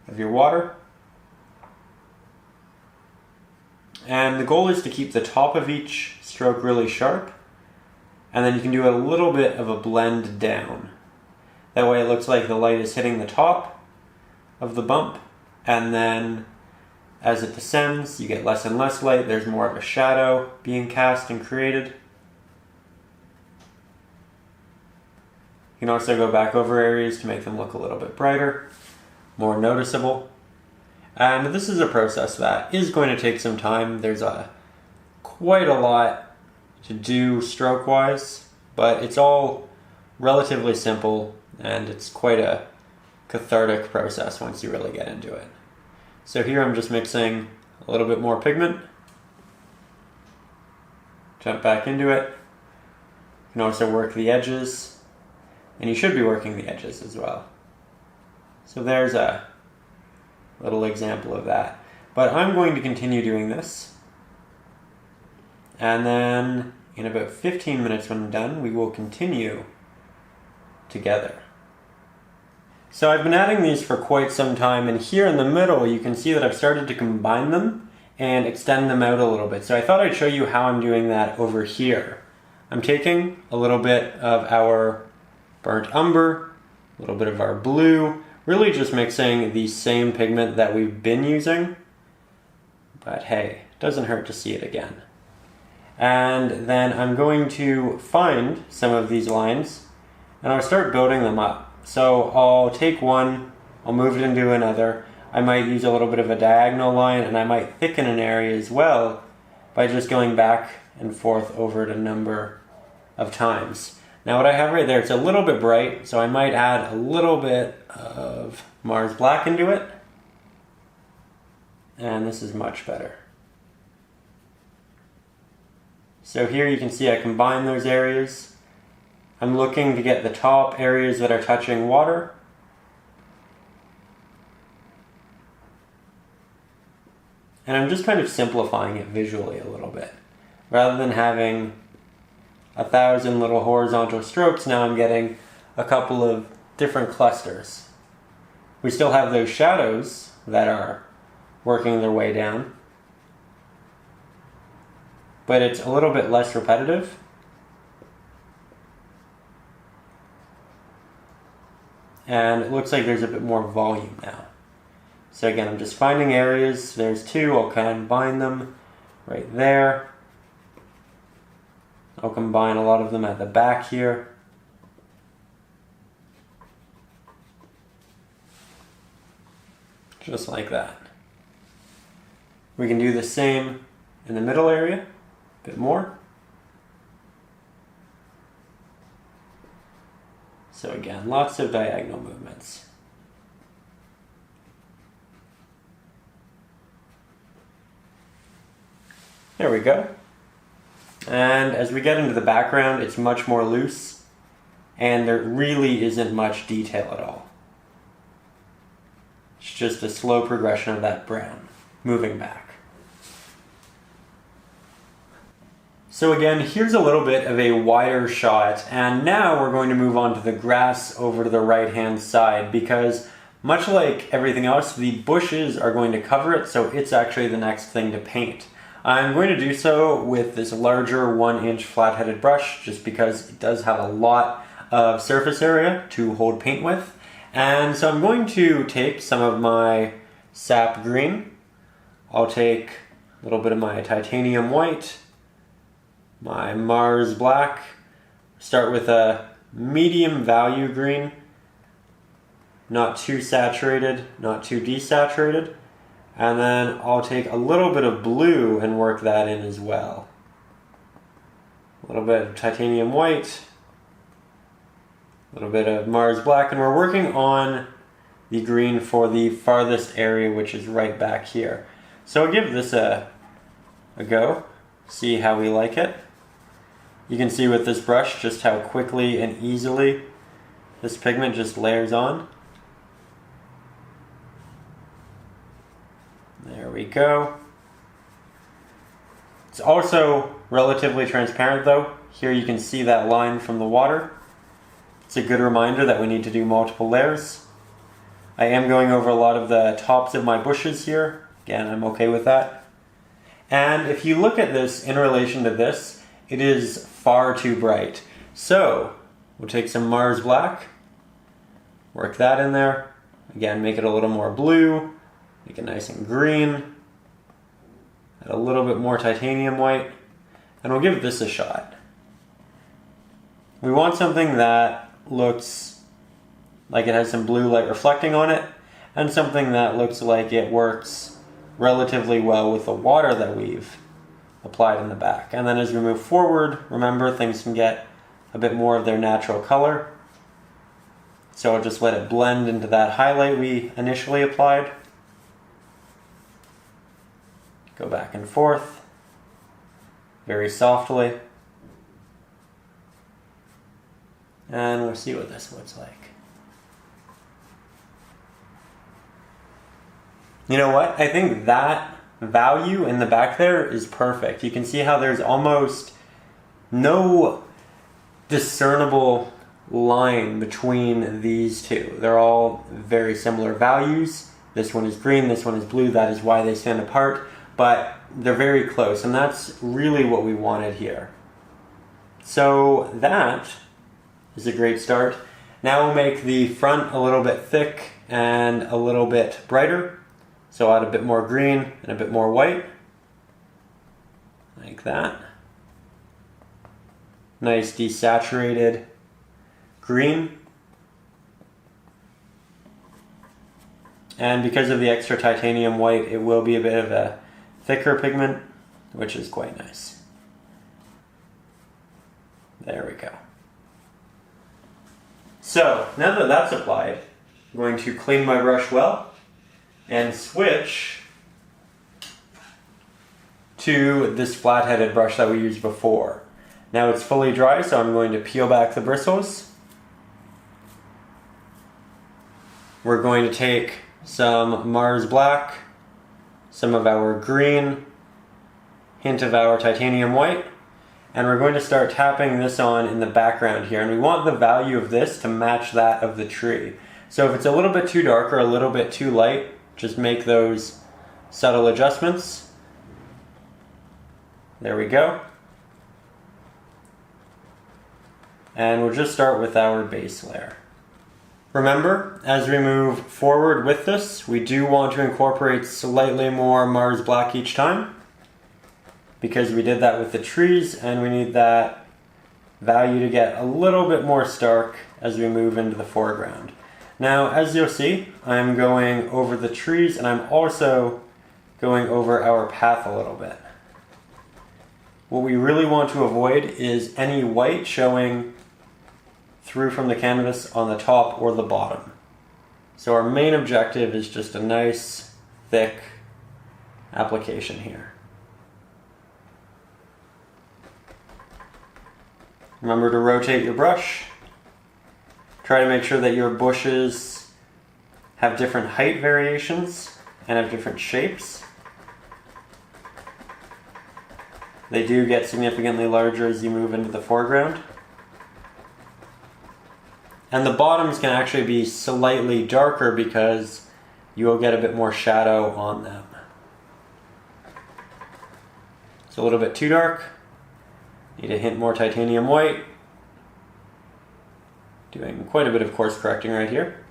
of your water. And the goal is to keep the top of each stroke really sharp, and then you can do a little bit of a blend down. That way it looks like the light is hitting the top of the bump, and then as it descends, you get less and less light. There's more of a shadow being cast and created. You can also go back over areas to make them look a little bit brighter, more noticeable. And this is a process that is going to take some time. There's quite a lot to do stroke-wise, but it's all relatively simple, and it's quite a cathartic process once you really get into it. So here I'm just mixing a little bit more pigment. Jump back into it. You can also work the edges, and you should be working the edges as well. So there's a little example of that. But I'm going to continue doing this, and then in about 15 minutes when I'm done, we will continue together. So I've been adding these for quite some time, and here in the middle you can see that I've started to combine them and extend them out a little bit. So I thought I'd show you how I'm doing that over here. I'm taking a little bit of our burnt umber, a little bit of our blue, really just mixing the same pigment that we've been using, but hey, it doesn't hurt to see it again. And then I'm going to find some of these lines and I'll start building them up. So I'll take one, I'll move it into another. I might use a little bit of a diagonal line, and I might thicken an area as well by just going back and forth over it a number of times. Now what I have right there, it's a little bit bright, so I might add a little bit of Mars Black into it. And this is much better. So here you can see I combine those areas. I'm looking to get the top areas that are touching water. And I'm just kind of simplifying it visually a little bit. Rather than having 1,000 little horizontal strokes, now I'm getting a couple of different clusters. We still have those shadows that are working their way down, but it's a little bit less repetitive. And it looks like there's a bit more volume now. So again, I'm just finding areas. There's two, I'll combine them right there. I'll combine a lot of them at the back here. Just like that. We can do the same in the middle area, a bit more. So again, lots of diagonal movements. There we go. And as we get into the background, it's much more loose, and there really isn't much detail at all. It's just a slow progression of that brown, moving back. So again, here's a little bit of a wider shot, and now we're going to move on to the grass over to the right-hand side, because much like everything else, the bushes are going to cover it, so it's actually the next thing to paint. I'm going to do so with this larger 1-inch flat-headed brush, just because it does have a lot of surface area to hold paint with. And so I'm going to take some of my sap green. I'll take a little bit of my titanium white, my Mars black, start with a medium value green, not too saturated, not too desaturated. And then I'll take a little bit of blue and work that in as well. A little bit of titanium white, a little bit of Mars black, and we're working on the green for the farthest area, which is right back here. So I'll give this a go, see how we like it. You can see with this brush just how quickly and easily this pigment just layers on. There we go. It's also relatively transparent though. Here you can see that line from the water. It's a good reminder that we need to do multiple layers. I am going over a lot of the tops of my bushes here. Again, I'm okay with that. And if you look at this in relation to this, it is far too bright. So we'll take some Mars black, work that in there. Again, make it a little more blue. Make it nice and green, add a little bit more titanium white, and we'll give this a shot. We want something that looks like it has some blue light reflecting on it, and something that looks like it works relatively well with the water that we've applied in the back. And then as we move forward, remember things can get a bit more of their natural color. So I'll just let it blend into that highlight we initially applied. Go back and forth, very softly, and we'll see what this looks like. You know what? I think that value in the back there is perfect. You can see how there's almost no discernible line between these two. They're all very similar values. This one is green, this one is blue, that is why they stand apart. But they're very close, and that's really what we wanted here. So that is a great start. Now we'll make the front a little bit thick and a little bit brighter. So I'll add a bit more green and a bit more white, like that. Nice desaturated green. And because of the extra titanium white, it will be a bit of a thicker pigment, which is quite nice. There we go. So, now that that's applied, I'm going to clean my brush well and switch to this flat-headed brush that we used before. Now it's fully dry, so I'm going to peel back the bristles. We're going to take some Mars Black, some of our green, hint of our titanium white, and we're going to start tapping this on in the background here. And we want the value of this to match that of the tree. So if it's a little bit too dark or a little bit too light, just make those subtle adjustments. There we go. And we'll just start with our base layer. Remember, as we move forward with this, we do want to incorporate slightly more Mars Black each time, because we did that with the trees, and we need that value to get a little bit more stark as we move into the foreground. Now, as you'll see, I'm going over the trees, and I'm also going over our path a little bit. What we really want to avoid is any white showing through from the canvas on the top or the bottom. So our main objective is just a nice, thick application here. Remember to rotate your brush. Try to make sure that your bushes have different height variations and have different shapes. They do get significantly larger as you move into the foreground. And the bottoms can actually be slightly darker because you will get a bit more shadow on them. It's a little bit too dark. Need a hint more titanium white. Doing quite a bit of course correcting right here.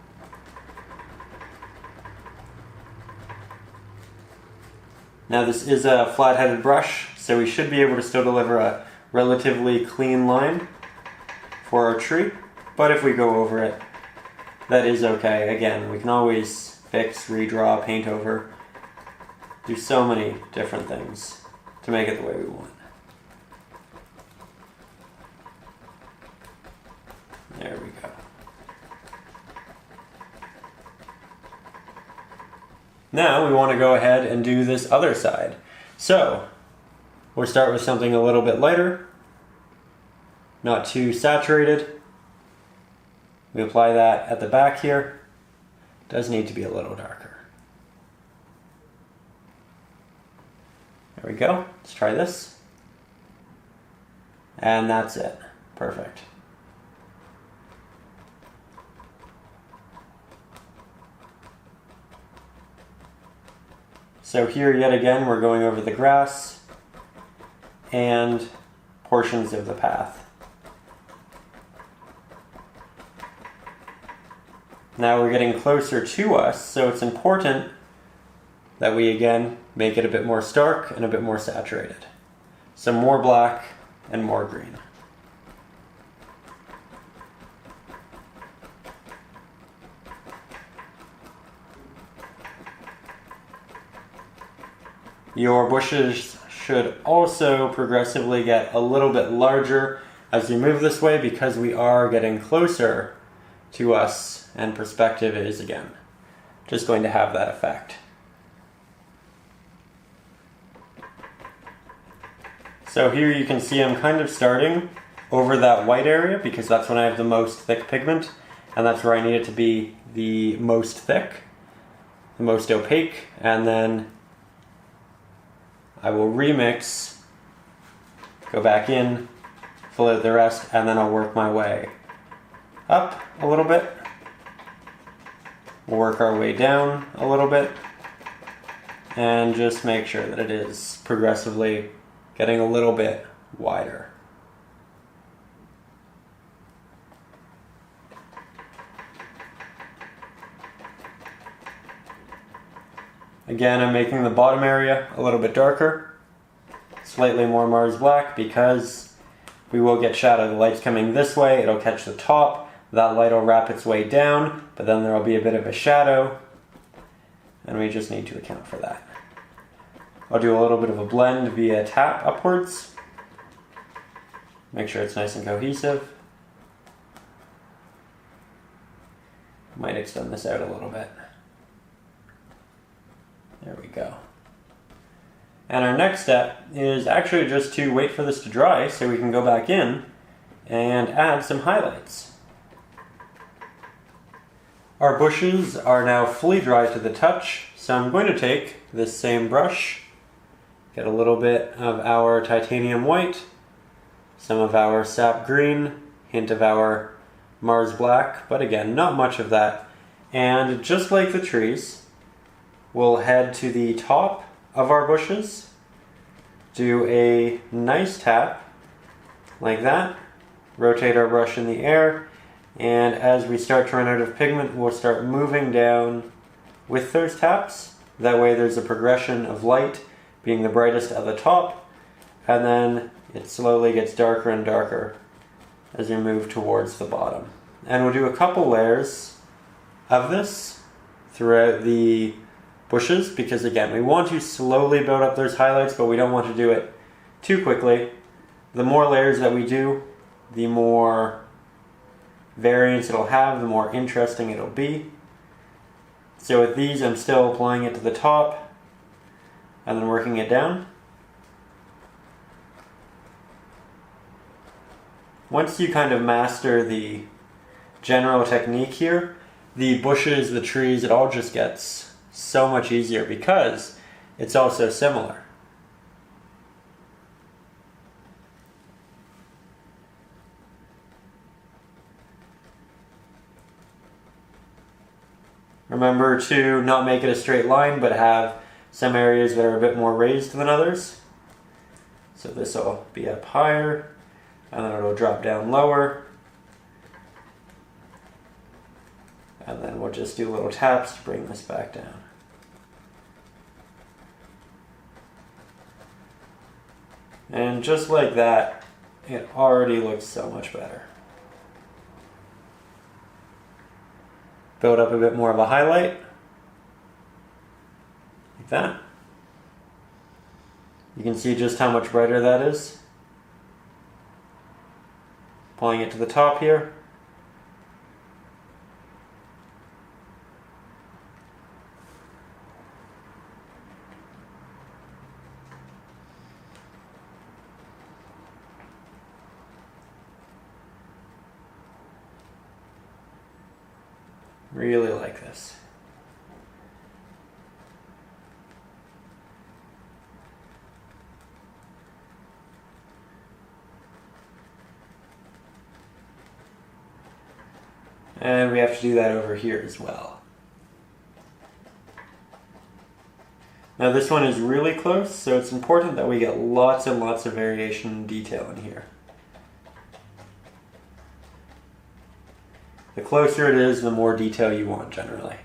Now this is a flat-headed brush, so we should be able to still deliver a relatively clean line for our tree. But if we go over it, that is okay. Again, we can always fix, redraw, paint over, do so many different things to make it the way we want. There we go. Now we want to go ahead and do this other side. So we'll start with something a little bit lighter, not too saturated. We apply that at the back here. Does need to be a little darker. There we go. Let's try this. And that's it. Perfect. So here yet again we're going over the grass and portions of the path. Now we're getting closer to us, so it's important that we again make it a bit more stark and a bit more saturated. Some more black and more green. Your bushes should also progressively get a little bit larger as you move this way because we are getting closer to us, and perspective is again just going to have that effect. So here you can see I'm kind of starting over that white area because that's when I have the most thick pigment, and that's where I need it to be the most thick, the most opaque, and then I will remix, go back in, fill out the rest, and then I'll work my way up a little bit. We'll work our way down a little bit and just make sure that it is progressively getting a little bit wider. Again, I'm making the bottom area a little bit darker, slightly more Mars Black because we will get shadow. The light's coming this way, it'll catch the top, that light will wrap its way down, but then there will be a bit of a shadow, and we just need to account for that. I'll do a little bit of a blend via tap upwards. Make sure it's nice and cohesive. Might extend this out a little bit. There we go. And our next step is actually just to wait for this to dry so we can go back in and add some highlights. Our bushes are now fully dry to the touch, so I'm going to take this same brush, get a little bit of our titanium white, some of our sap green, hint of our Mars black, but again, not much of that. And just like the trees, we'll head to the top of our bushes, do a nice tap like that, rotate our brush in the air, and as we start to run out of pigment, we'll start moving down with those taps. That way there's a progression of light being the brightest at the top, and then it slowly gets darker and darker as we move towards the bottom. And we'll do a couple layers of this throughout the bushes, because again, we want to slowly build up those highlights, but we don't want to do it too quickly. The more layers that we do, the more variance it'll have, the more interesting it'll be. So with these, I'm still applying it to the top and then working it down. Once you kind of master the general technique here, the bushes, the trees, it all just gets so much easier because it's all so similar. Remember to not make it a straight line, but have some areas that are a bit more raised than others. So this will be up higher, and then it'll drop down lower. And then we'll just do little taps to bring this back down. And just like that, it already looks so much better. Build up a bit more of a highlight, like that. You can see just how much brighter that is. Pulling it to the top here. Really like this. And we have to do that over here as well. Now this one is really close, so it's important that we get lots and lots of variation and detail in here. The closer it is, the more detail you want generally.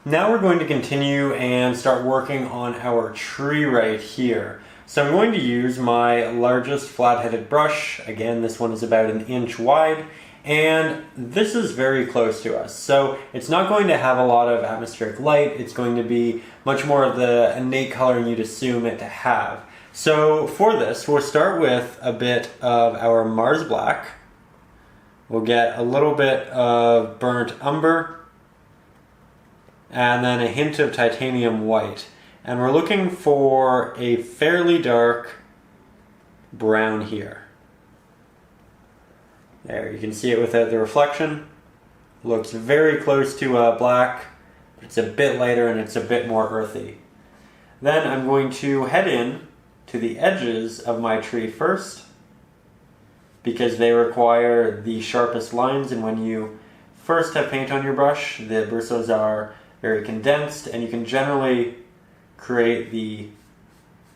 Now we're going to continue and start working on our tree right here. So I'm going to use my largest flat-headed brush. Again, this one is about 1 inch wide, and this is very close to us. So it's not going to have a lot of atmospheric light. It's going to be much more of the innate coloring you'd assume it to have. So for this, we'll start with a bit of our Mars black. We'll get a little bit of burnt umber, and then a hint of titanium white. And we're looking for a fairly dark brown here. There, you can see it without the reflection. Looks very close to black. It's a bit lighter and it's a bit more earthy. Then I'm going to head in to the edges of my tree first, because they require the sharpest lines, and when you first have paint on your brush, the bristles are very condensed and you can generally create the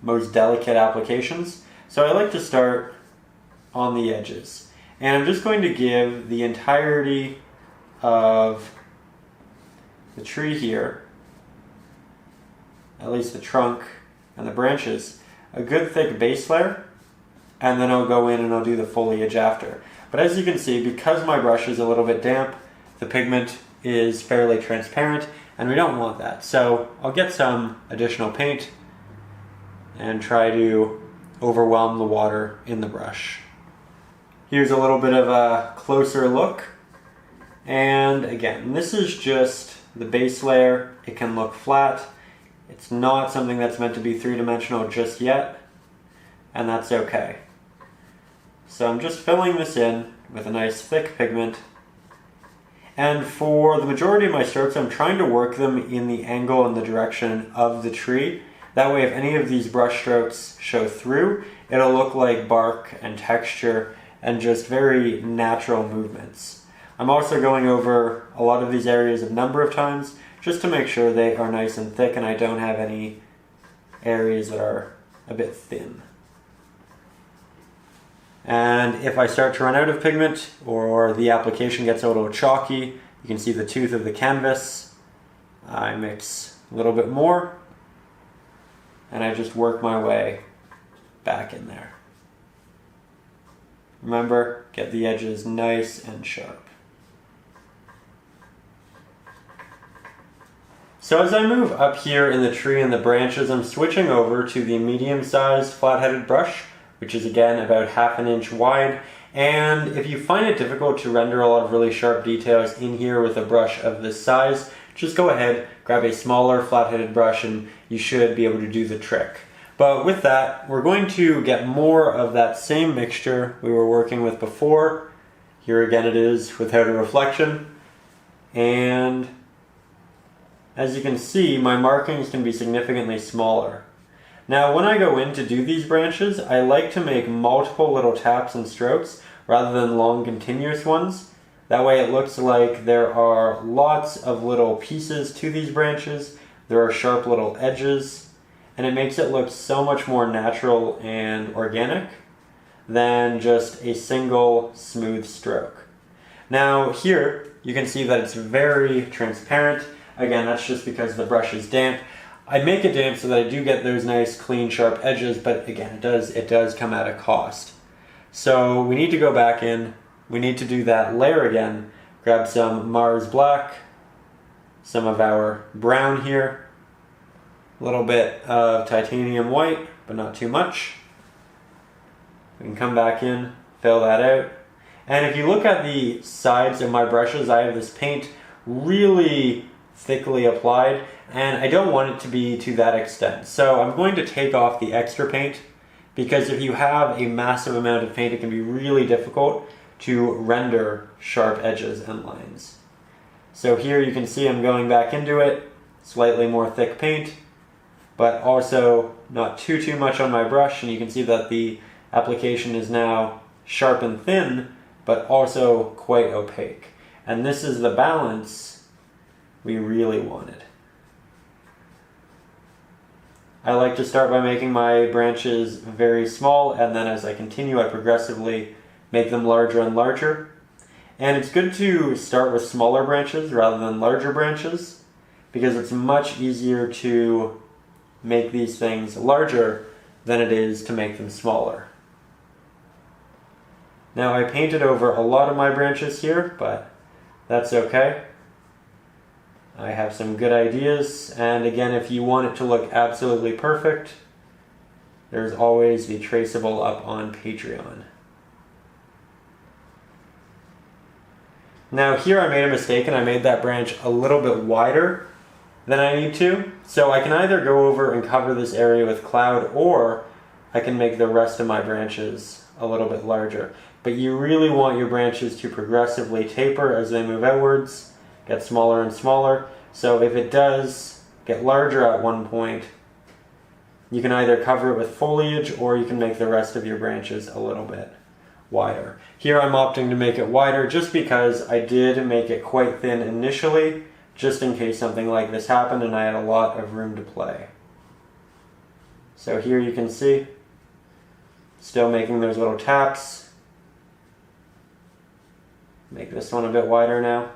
most delicate applications. So I like to start on the edges. And I'm just going to give the entirety of the tree here, at least the trunk and the branches, a good thick base layer, and then I'll go in and I'll do the foliage after. But as you can see, because my brush is a little bit damp, the pigment is fairly transparent, and we don't want that. So I'll get some additional paint and try to overwhelm the water in the brush. Here's a little bit of a closer look. And again, this is just the base layer. It can look flat, It's not something that's meant to be three-dimensional just yet, and that's okay. So I'm just filling this in with a nice thick pigment. And for the majority of my strokes, I'm trying to work them in the angle and the direction of the tree. That way, if any of these brush strokes show through, it'll look like bark and texture and just very natural movements. I'm also going over a lot of these areas a number of times just to make sure they are nice and thick and I don't have any areas that are a bit thin. And if I start to run out of pigment or the application gets a little chalky, you can see the tooth of the canvas. I mix a little bit more and I just work my way back in there. Remember, get the edges nice and sharp. So as I move up here in the tree and the branches, I'm switching over to the medium-sized flat-headed brush, which is again about 1/2 inch wide. And if you find it difficult to render a lot of really sharp details in here with a brush of this size, just go ahead, grab a smaller flat-headed brush and you should be able to do the trick. But with that, we're going to get more of that same mixture we were working with before. Here again it is without a reflection. And as you can see, my markings can be significantly smaller. Now when I go in to do these branches, I like to make multiple little taps and strokes rather than long continuous ones. That way it looks like there are lots of little pieces to these branches, there are sharp little edges, and it makes it look so much more natural and organic than just a single smooth stroke. Now here you can see that it's very transparent. Again, that's just because the brush is damp. I make it damp so that I do get those nice, clean, sharp edges, but again, it does come at a cost. So we need to go back in, we need to do that layer again, grab some Mars Black, some of our brown here, a little bit of titanium white, but not too much. We can come back in, fill that out. And if you look at the sides of my brushes, I have this paint really thickly applied, and I don't want it to be to that extent. So I'm going to take off the extra paint, because if you have a massive amount of paint, it can be really difficult to render sharp edges and lines. So here you can see I'm going back into it, slightly more thick paint, but also not too much on my brush, and you can see that the application is now sharp and thin, but also quite opaque. And this is the balance we really wanted. I like to start by making my branches very small, and then as I continue, I progressively make them larger and larger. And it's good to start with smaller branches rather than larger branches, because it's much easier to make these things larger than it is to make them smaller. Now I painted over a lot of my branches here, but that's okay. I have some good ideas, and again, if you want it to look absolutely perfect, there's always the traceable up on Patreon. Now here I made a mistake and I made that branch a little bit wider than I need to, so I can either go over and cover this area with cloud, or I can make the rest of my branches a little bit larger. But you really want your branches to progressively taper as they move outwards, get smaller and smaller. So if it does get larger at one point, you can either cover it with foliage or you can make the rest of your branches a little bit wider. Here I'm opting to make it wider just because I did make it quite thin initially, just in case something like this happened and I had a lot of room to play. So here you can see, still making those little taps. Make this one a bit wider now.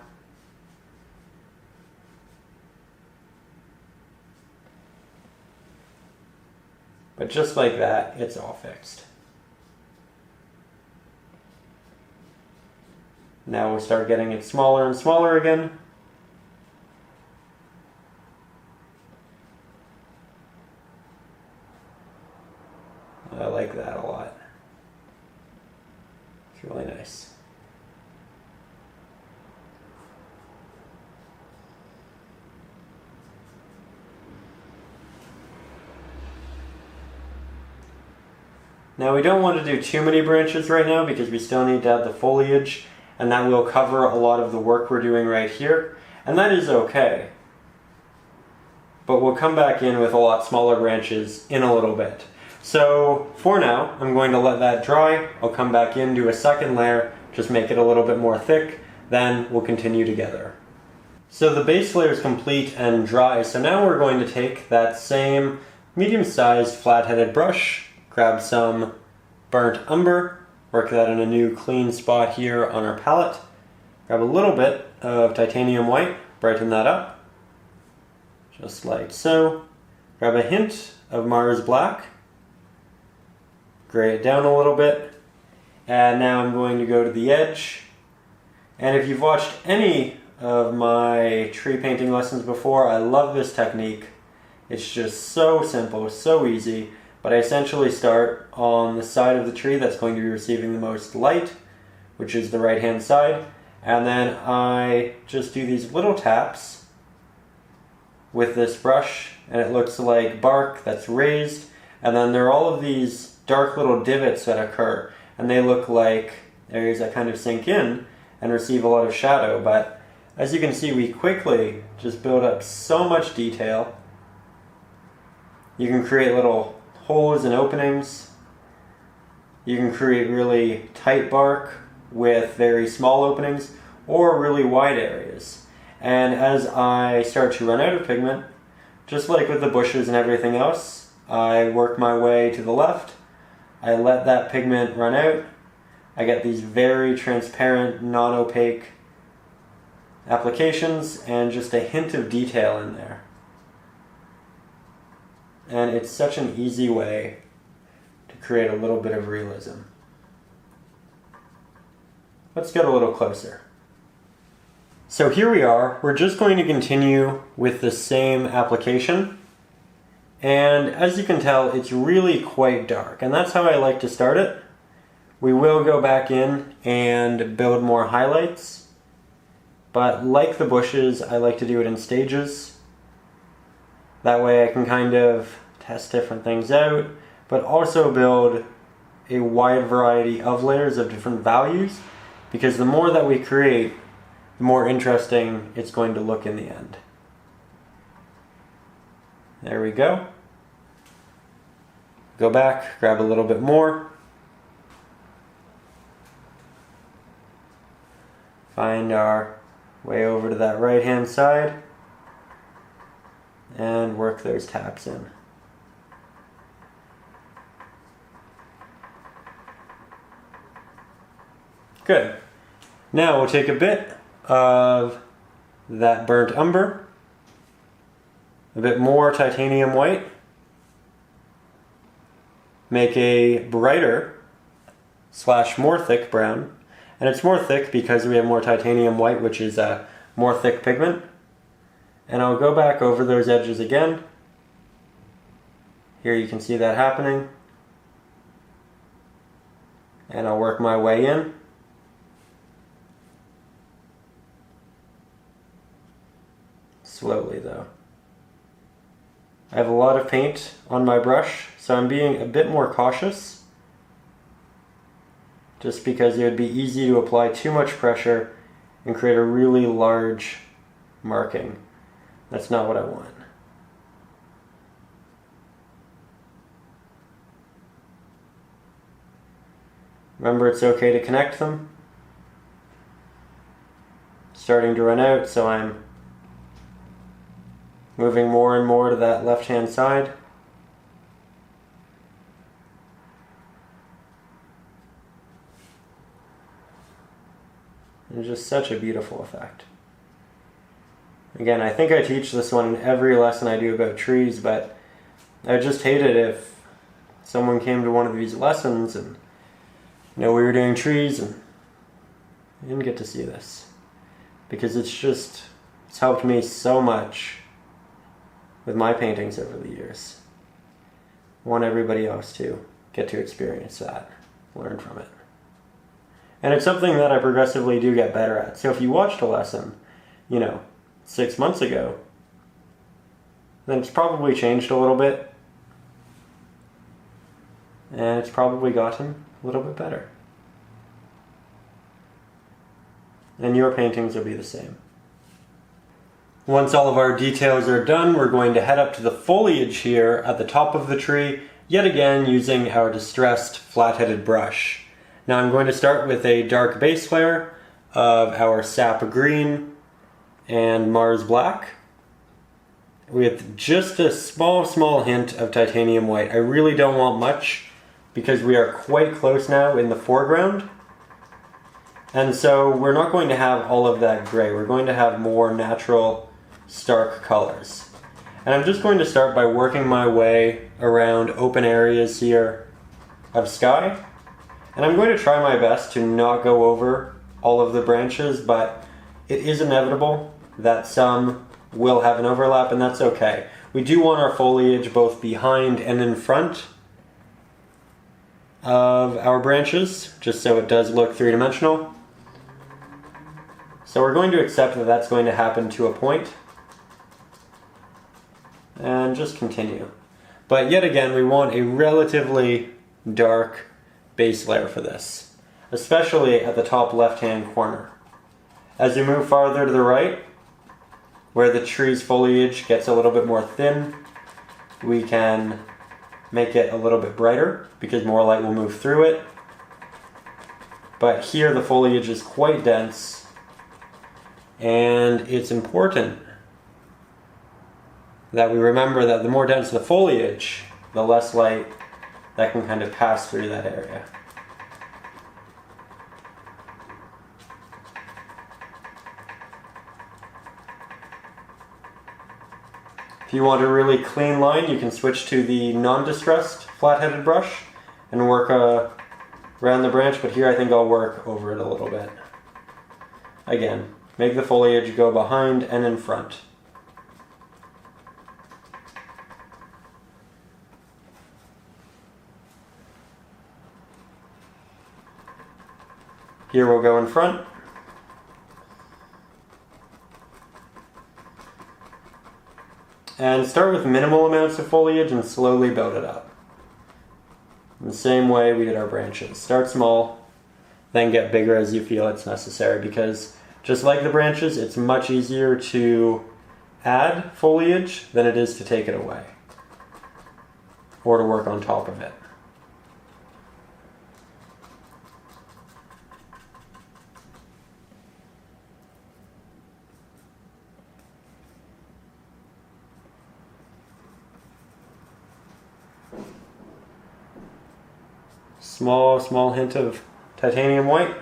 But just like that, it's all fixed. Now we'll start getting it smaller and smaller again. I like that a lot. It's really nice. Now we don't want to do too many branches right now because we still need to have the foliage, and that will cover a lot of the work we're doing right here, and that is okay. But we'll come back in with a lot smaller branches in a little bit. So for now, I'm going to let that dry. I'll come back in, do a second layer, just make it a little bit more thick, then we'll continue together. So the base layer is complete and dry, so now we're going to take that same medium-sized flat-headed brush, grab some burnt umber, work that in a new clean spot here on our palette, grab a little bit of titanium white, brighten that up, just like so. Grab a hint of Mars Black, gray it down a little bit, and now I'm going to go to the edge. And if you've watched any of my tree painting lessons before, I love this technique. It's just so simple, so easy, but I essentially start on the side of the tree that's going to be receiving the most light, which is the right-hand side, and then I just do these little taps with this brush, and it looks like bark that's raised, and then there are all of these dark little divots that occur, and they look like areas that kind of sink in and receive a lot of shadow, but as you can see, we quickly just build up so much detail. You can create little holes and openings. You can create really tight bark with very small openings or really wide areas. And as I start to run out of pigment, just like with the bushes and everything else, I work my way to the left. I let that pigment run out. I get these very transparent, non-opaque applications and just a hint of detail in there. And it's such an easy way to create a little bit of realism. Let's get a little closer. So here we are. We're just going to continue with the same application. And as you can tell, it's really quite dark. And that's how I like to start it. We will go back in and build more highlights. But like the bushes, I like to do it in stages. That way I can kind of test different things out, but also build a wide variety of layers of different values, because the more that we create, the more interesting it's going to look in the end. There we go. Go back, grab a little bit more. Find our way over to that right-hand side and work those taps in. Good. Now we'll take a bit of that burnt umber, a bit more titanium white, make a brighter / more thick brown. And it's more thick because we have more titanium white, which is a more thick pigment. And I'll go back over those edges again. Here you can see that happening. And I'll work my way in. Slowly though. I have a lot of paint on my brush, so I'm being a bit more cautious. Just because it would be easy to apply too much pressure and create a really large marking. That's not what I want. Remember, it's okay to connect them. Starting to run out, so I'm moving more and more to that left-hand side. It's just such a beautiful effect. Again, I think I teach this one in every lesson I do about trees, but I just hate it if someone came to one of these lessons and we were doing trees and I didn't get to see this. Because it's helped me so much with my paintings over the years. I want everybody else to get to experience that, learn from it. And it's something that I progressively do get better at. So if you watched a lesson, 6 months ago, then it's probably changed a little bit. and it's probably gotten a little bit better. And your paintings will be the same. Once all of our details are done, we're going to head up to the foliage here at the top of the tree, yet again using our distressed flat-headed brush. Now I'm going to start with a dark base layer of our sap green and Mars black with just a small hint of titanium white. I really don't want much because we are quite close now in the foreground. And so we're not going to have all of that gray. We're going to have more natural, stark colors. And I'm just going to start by working my way around open areas here of sky. And I'm going to try my best to not go over all of the branches, but it is inevitable that some will have an overlap, and that's okay. We do want our foliage both behind and in front of our branches, just so it does look three-dimensional. So we're going to accept that that's going to happen to a point, and just continue. But yet again, we want a relatively dark base layer for this, especially at the top left-hand corner. As we move farther to the right, where the tree's foliage gets a little bit more thin, we can make it a little bit brighter because more light will move through it. But here the foliage is quite dense, and it's important that we remember that the more dense the foliage, the less light that can kind of pass through that area. If you want a really clean line, you can switch to the non-distressed flat-headed brush and work around the branch, but here I think I'll work over it a little bit. Again, make the foliage go behind and in front. Here we'll go in front. And start with minimal amounts of foliage and slowly build it up. In the same way we did our branches. Start small, then get bigger as you feel it's necessary, because just like the branches, it's much easier to add foliage than it is to take it away, or to work on top of it. Small hint of titanium white.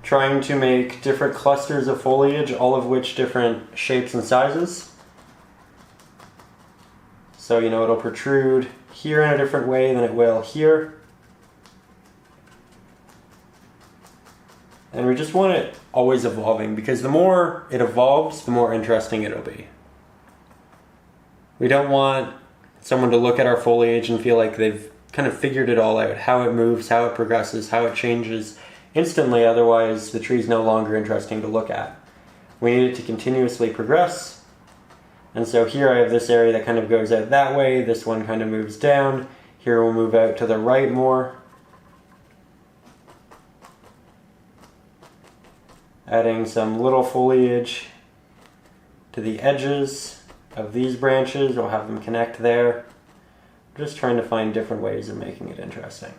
Trying to make different clusters of foliage, all of which different shapes and sizes. So, you know, it'll protrude here in a different way than it will here. And we just want it always evolving, because the more it evolves, the more interesting it'll be. We don't want someone to look at our foliage and feel like they've kind of figured it all out, how it moves, how it progresses, how it changes instantly, otherwise the tree's no longer interesting to look at. We need it to continuously progress, and so here I have this area that kind of goes out that way, this one kind of moves down, here we'll move out to the right more. Adding some little foliage to the edges of these branches, we'll have them connect there. Just trying to find different ways of making it interesting.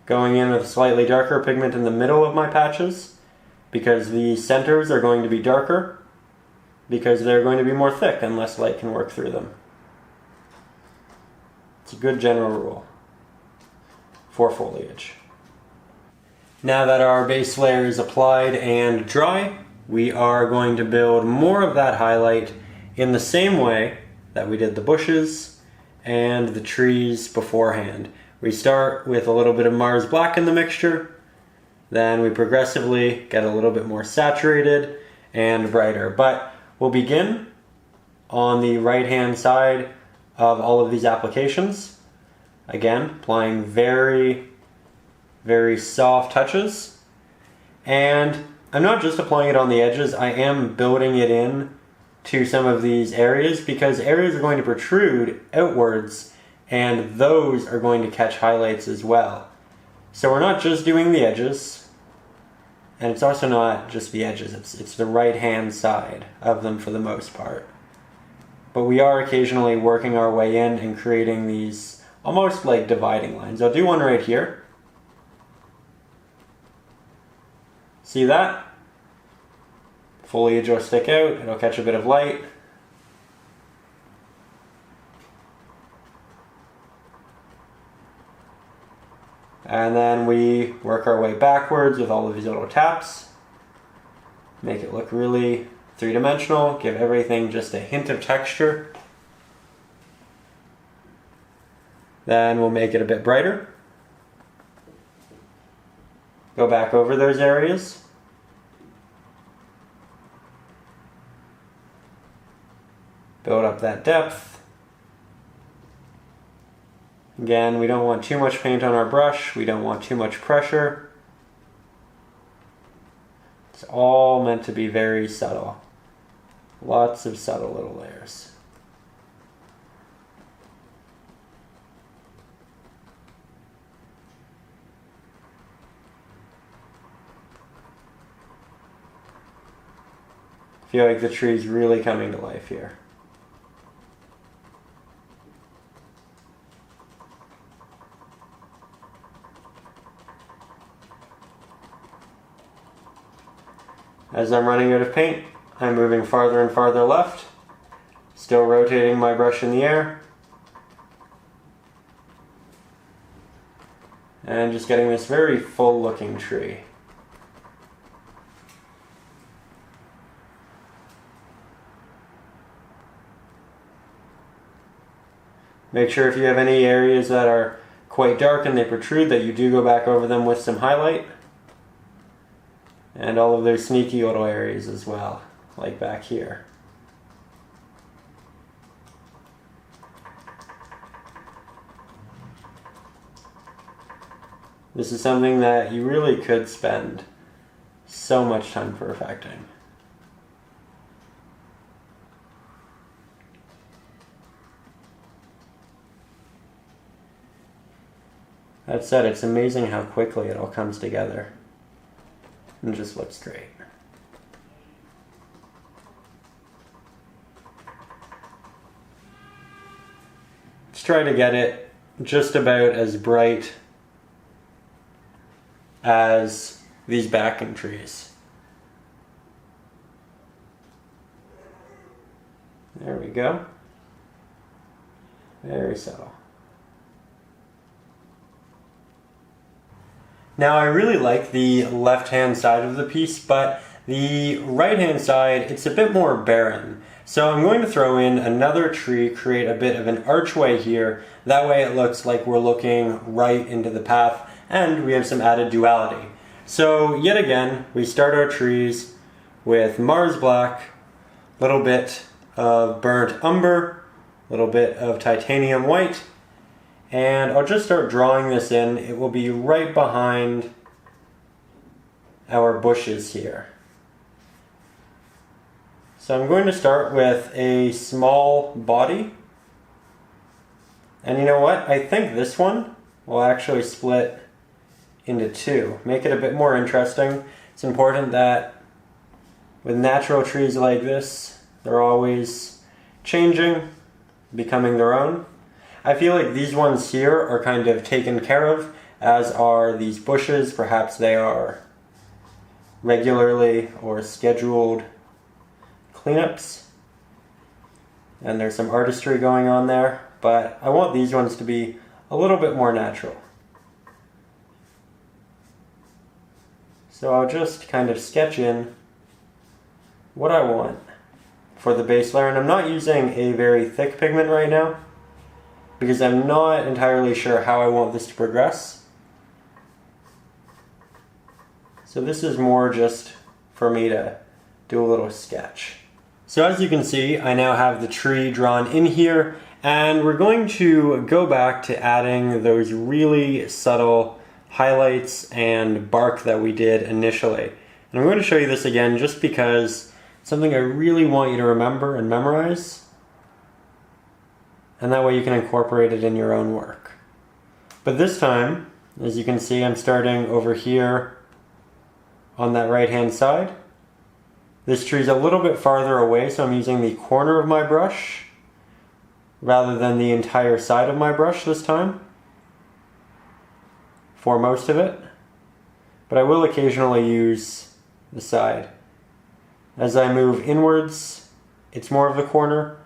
Going in with a slightly darker pigment in the middle of my patches, because the centers are going to be darker, because they're going to be more thick and less light can work through them. It's a good general rule for foliage. Now that our base layer is applied and dry, we are going to build more of that highlight in the same way that we did the bushes and the trees beforehand. We start with a little bit of Mars black in the mixture, then we progressively get a little bit more saturated and brighter. But we'll begin on the right hand side of all of these applications. Again, applying very, very soft touches. And I'm not just applying it on the edges, I am building it in to some of these areas because areas are going to protrude outwards and those are going to catch highlights as well. So we're not just doing the edges, and it's also not just the edges, it's the right hand side of them for the most part. But we are occasionally working our way in and creating these almost like dividing lines. I'll do one right here. See that? Foliage will stick out, it'll catch a bit of light. And then we work our way backwards with all of these little taps. Make it look really three-dimensional, give everything just a hint of texture. Then we'll make it a bit brighter. Go back over those areas. Build up that depth. Again, we don't want too much paint on our brush. We don't want too much pressure. It's all meant to be very subtle. Lots of subtle little layers. I feel like the tree's really coming to life here. As I'm running out of paint, I'm moving farther and farther left, still rotating my brush in the air, and just getting this very full looking tree. Make sure if you have any areas that are quite dark and they protrude that you do go back over them with some highlight. And all of those sneaky little areas as well, like back here. This is something that you really could spend so much time perfecting. That said, it's amazing how quickly it all comes together. And just looks great. Let's try to get it just about as bright as these backing trees. There we go. Very subtle. Now I really like the left-hand side of the piece, but the right-hand side, it's a bit more barren. So I'm going to throw in another tree, create a bit of an archway here. That way it looks like we're looking right into the path, and we have some added duality. So yet again, we start our trees with Mars Black, a little bit of burnt umber, a little bit of titanium white, and I'll just start drawing this in. It will be right behind our bushes here. So I'm going to start with a small body. And you know what? I think this one will actually split into two. Make it a bit more interesting. It's important that with natural trees like this, they're always changing, becoming their own. I feel like these ones here are kind of taken care of, as are these bushes. Perhaps they are regularly or scheduled cleanups. And there's some artistry going on there, but I want these ones to be a little bit more natural. So I'll just kind of sketch in what I want for the base layer, and I'm not using a very thick pigment right now, because I'm not entirely sure how I want this to progress. So this is more just for me to do a little sketch. So as you can see, I now have the tree drawn in here, And we're going to go back to adding those really subtle highlights and bark that we did initially. And I'm going to show you this again just because it's something I really want you to remember and memorize. And that way you can incorporate it in your own work. But this time, as you can see, I'm starting over here on that right-hand side. This tree's a little bit farther away, so I'm using the corner of my brush rather than the entire side of my brush this time for most of it. But I will occasionally use the side. As I move inwards, it's more of the corner.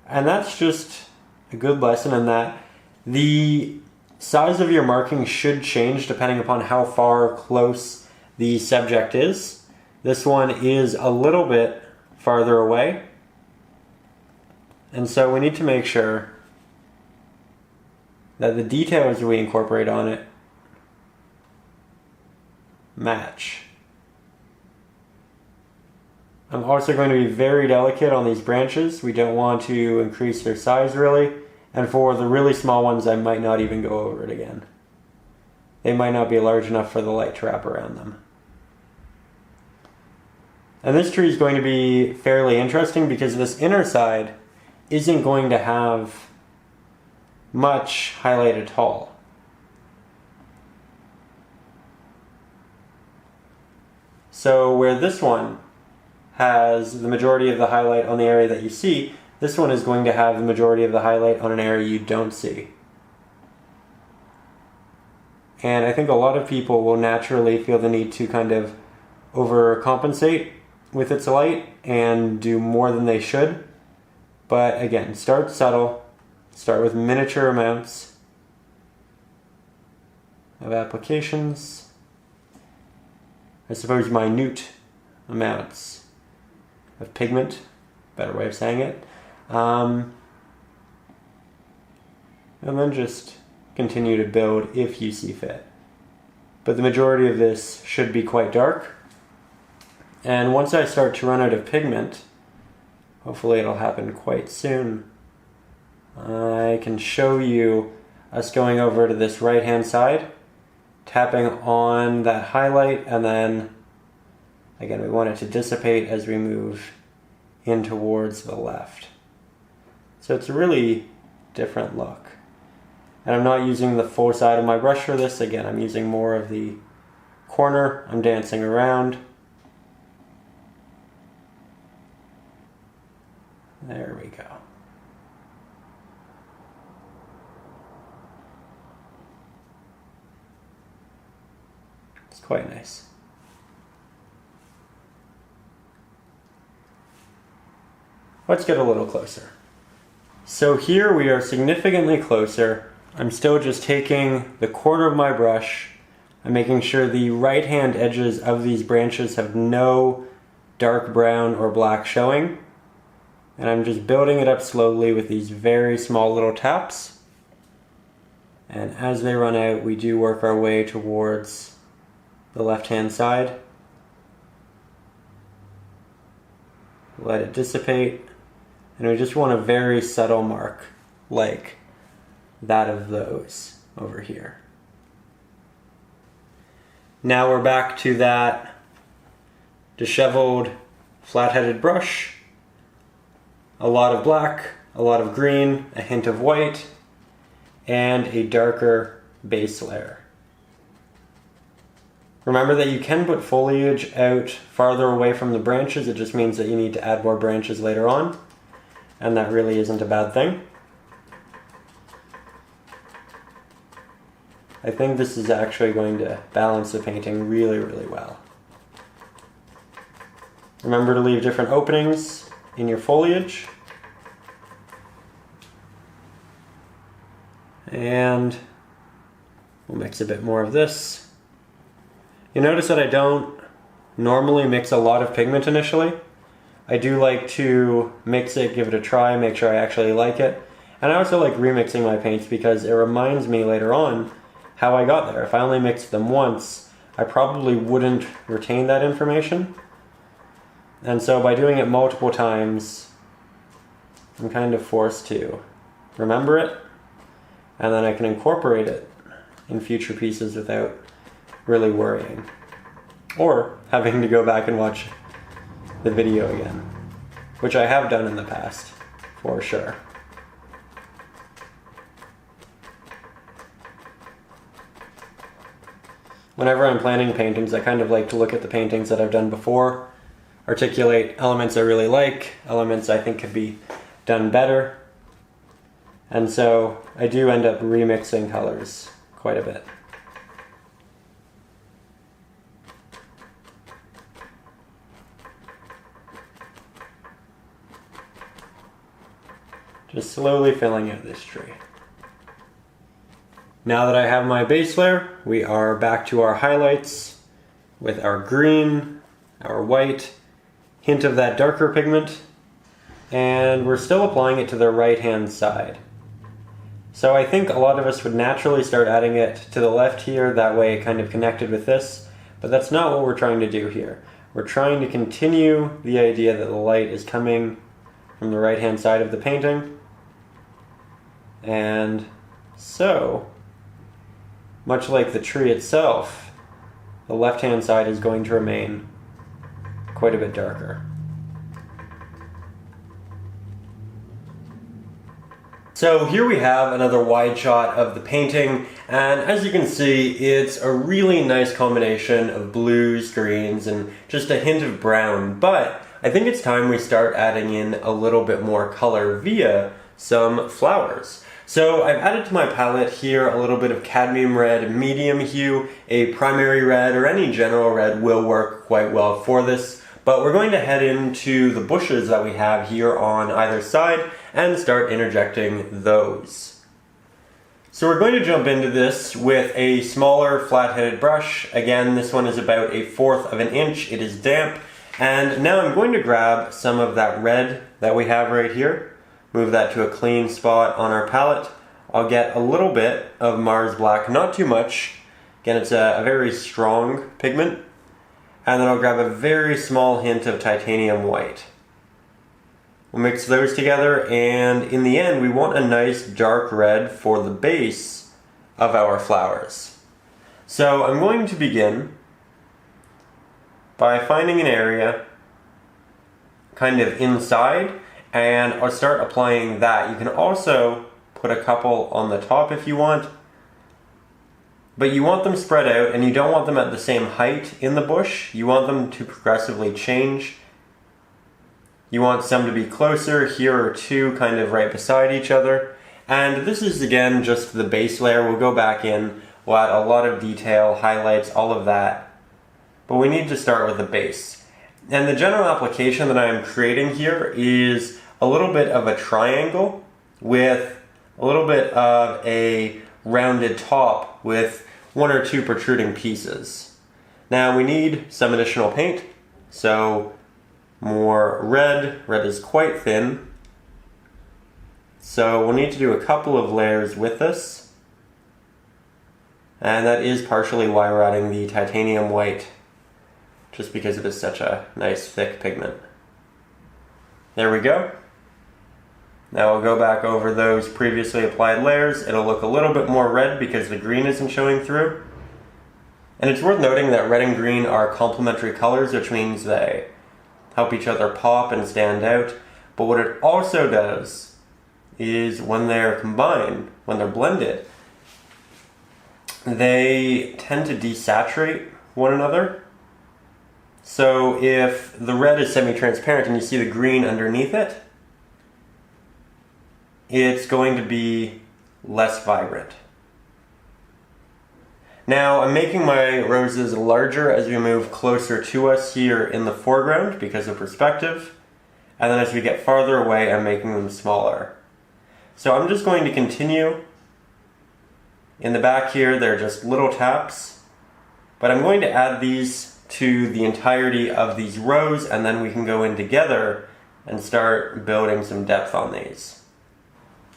And that's just a good lesson in that the size of your marking should change depending upon how far close the subject is. This one is a little bit farther away. And so we need to make sure that the details we incorporate on it match. I'm also going to be very delicate on these branches. We don't want to increase their size really. And for the really small ones, I might not even go over it again. They might not be large enough for the light to wrap around them. And this tree is going to be fairly interesting because this inner side isn't going to have much highlight at all. So where this one has the majority of the highlight on the area that you see, this one is going to have the majority of the highlight on an area you don't see. And I think a lot of people will naturally feel the need to kind of overcompensate with its light and do more than they should. But again, start subtle, start with miniature amounts of applications. I suppose minute amounts of pigment, better way of saying it. And then just continue to build if you see fit. But the majority of this should be quite dark. And once I start to run out of pigment, hopefully it'll happen quite soon, I can show you us going over to this right-hand side, tapping on that highlight, and then, again, we want it to dissipate as we move in towards the left. So it's a really different look. And I'm not using the full side of my brush for this. Again, I'm using more of the corner. I'm dancing around. There we go. It's quite nice. Let's get a little closer. So here we are significantly closer. I'm still just taking the corner of my brush. I'm making sure the right-hand edges of these branches have no dark brown or black showing. And I'm just building it up slowly with these very small little taps. And as they run out, we do work our way towards the left-hand side. Let it dissipate. And we just want a very subtle mark, like that of those over here. Now we're back to that disheveled, flat-headed brush. A lot of black, a lot of green, a hint of white, and a darker base layer. Remember that you can put foliage out farther away from the branches. It just means that you need to add more branches later on. And that really isn't a bad thing. I think this is actually going to balance the painting really, really well. Remember to leave different openings in your foliage. And we'll mix a bit more of this. You notice that I don't normally mix a lot of pigment initially. I do like to mix it, give it a try, make sure I actually like it. And I also like remixing my paints because it reminds me later on how I got there. If I only mixed them once, I probably wouldn't retain that information. And so by doing it multiple times, I'm kind of forced to remember it, and then I can incorporate it in future pieces without really worrying. Or having to go back and watch the video again, which I have done in the past, for sure. Whenever I'm planning paintings, I kind of like to look at the paintings that I've done before, articulate elements I really like, elements I think could be done better, and so I do end up remixing colors quite a bit. Just slowly filling out this tree. Now that I have my base layer, we are back to our highlights with our green, our white, hint of that darker pigment, and we're still applying it to the right-hand side. So I think a lot of us would naturally start adding it to the left here, that way it kind of connected with this, but that's not what we're trying to do here. We're trying to continue the idea that the light is coming from the right-hand side of the painting, and so, much like the tree itself, the left-hand side is going to remain quite a bit darker. So here we have another wide shot of the painting, and as you can see, it's a really nice combination of blues, greens, and just a hint of brown, but I think it's time we start adding in a little bit more color via some flowers. So I've added to my palette here a little bit of cadmium red, medium hue, a primary red, or any general red will work quite well for this. But we're going to head into the bushes that we have here on either side and start interjecting those. So we're going to jump into this with a smaller flat-headed brush. Again, this one is about 1/4 of an inch. It is damp. And now I'm going to grab some of that red that we have right here. Move that to a clean spot on our palette. I'll get a little bit of Mars Black, not too much. Again, it's a very strong pigment. And then I'll grab a very small hint of Titanium White. We'll mix those together, and in the end, we want a nice dark red for the base of our flowers. So I'm going to begin by finding an area kind of inside, and I'll start applying that. You can also put a couple on the top if you want, but you want them spread out and you don't want them at the same height in the bush. You want them to progressively change. You want some to be closer, here or two kind of right beside each other. And this is again just the base layer. We'll go back in, we'll add a lot of detail, highlights, all of that. But we need to start with the base. And the general application that I am creating here is a little bit of a triangle with a little bit of a rounded top with 1 or 2 protruding pieces. Now we need some additional paint, so more red. Red is quite thin, so we'll need to do a couple of layers with this, and that is partially why we're adding the Titanium White, just because it is such a nice thick pigment. There we go. Now we'll go back over those previously applied layers. It'll look a little bit more red because the green isn't showing through. And it's worth noting that red and green are complementary colors, which means they help each other pop and stand out. But what it also does is when they're combined, when they're blended, they tend to desaturate one another. So if the red is semi-transparent and you see the green underneath it, it's going to be less vibrant. Now I'm making my roses larger as we move closer to us here in the foreground because of perspective, and then as we get farther away I'm making them smaller. So I'm just going to continue. In the back here they're just little taps, but I'm going to add these to the entirety of these rows, and then we can go in together and start building some depth on these.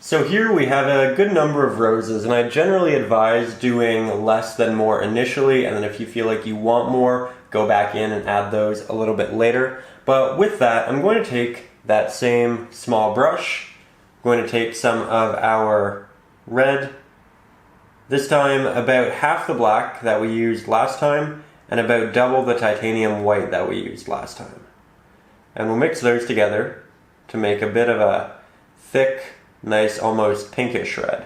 So here we have a good number of roses, and I generally advise doing less than more initially, and then if you feel like you want more, go back in and add those a little bit later. But with that, I'm going to take that same small brush, going to take some of our red, this time about half the black that we used last time, and about double the titanium white that we used last time. And we'll mix those together to make a bit of a thick, nice, almost pinkish red.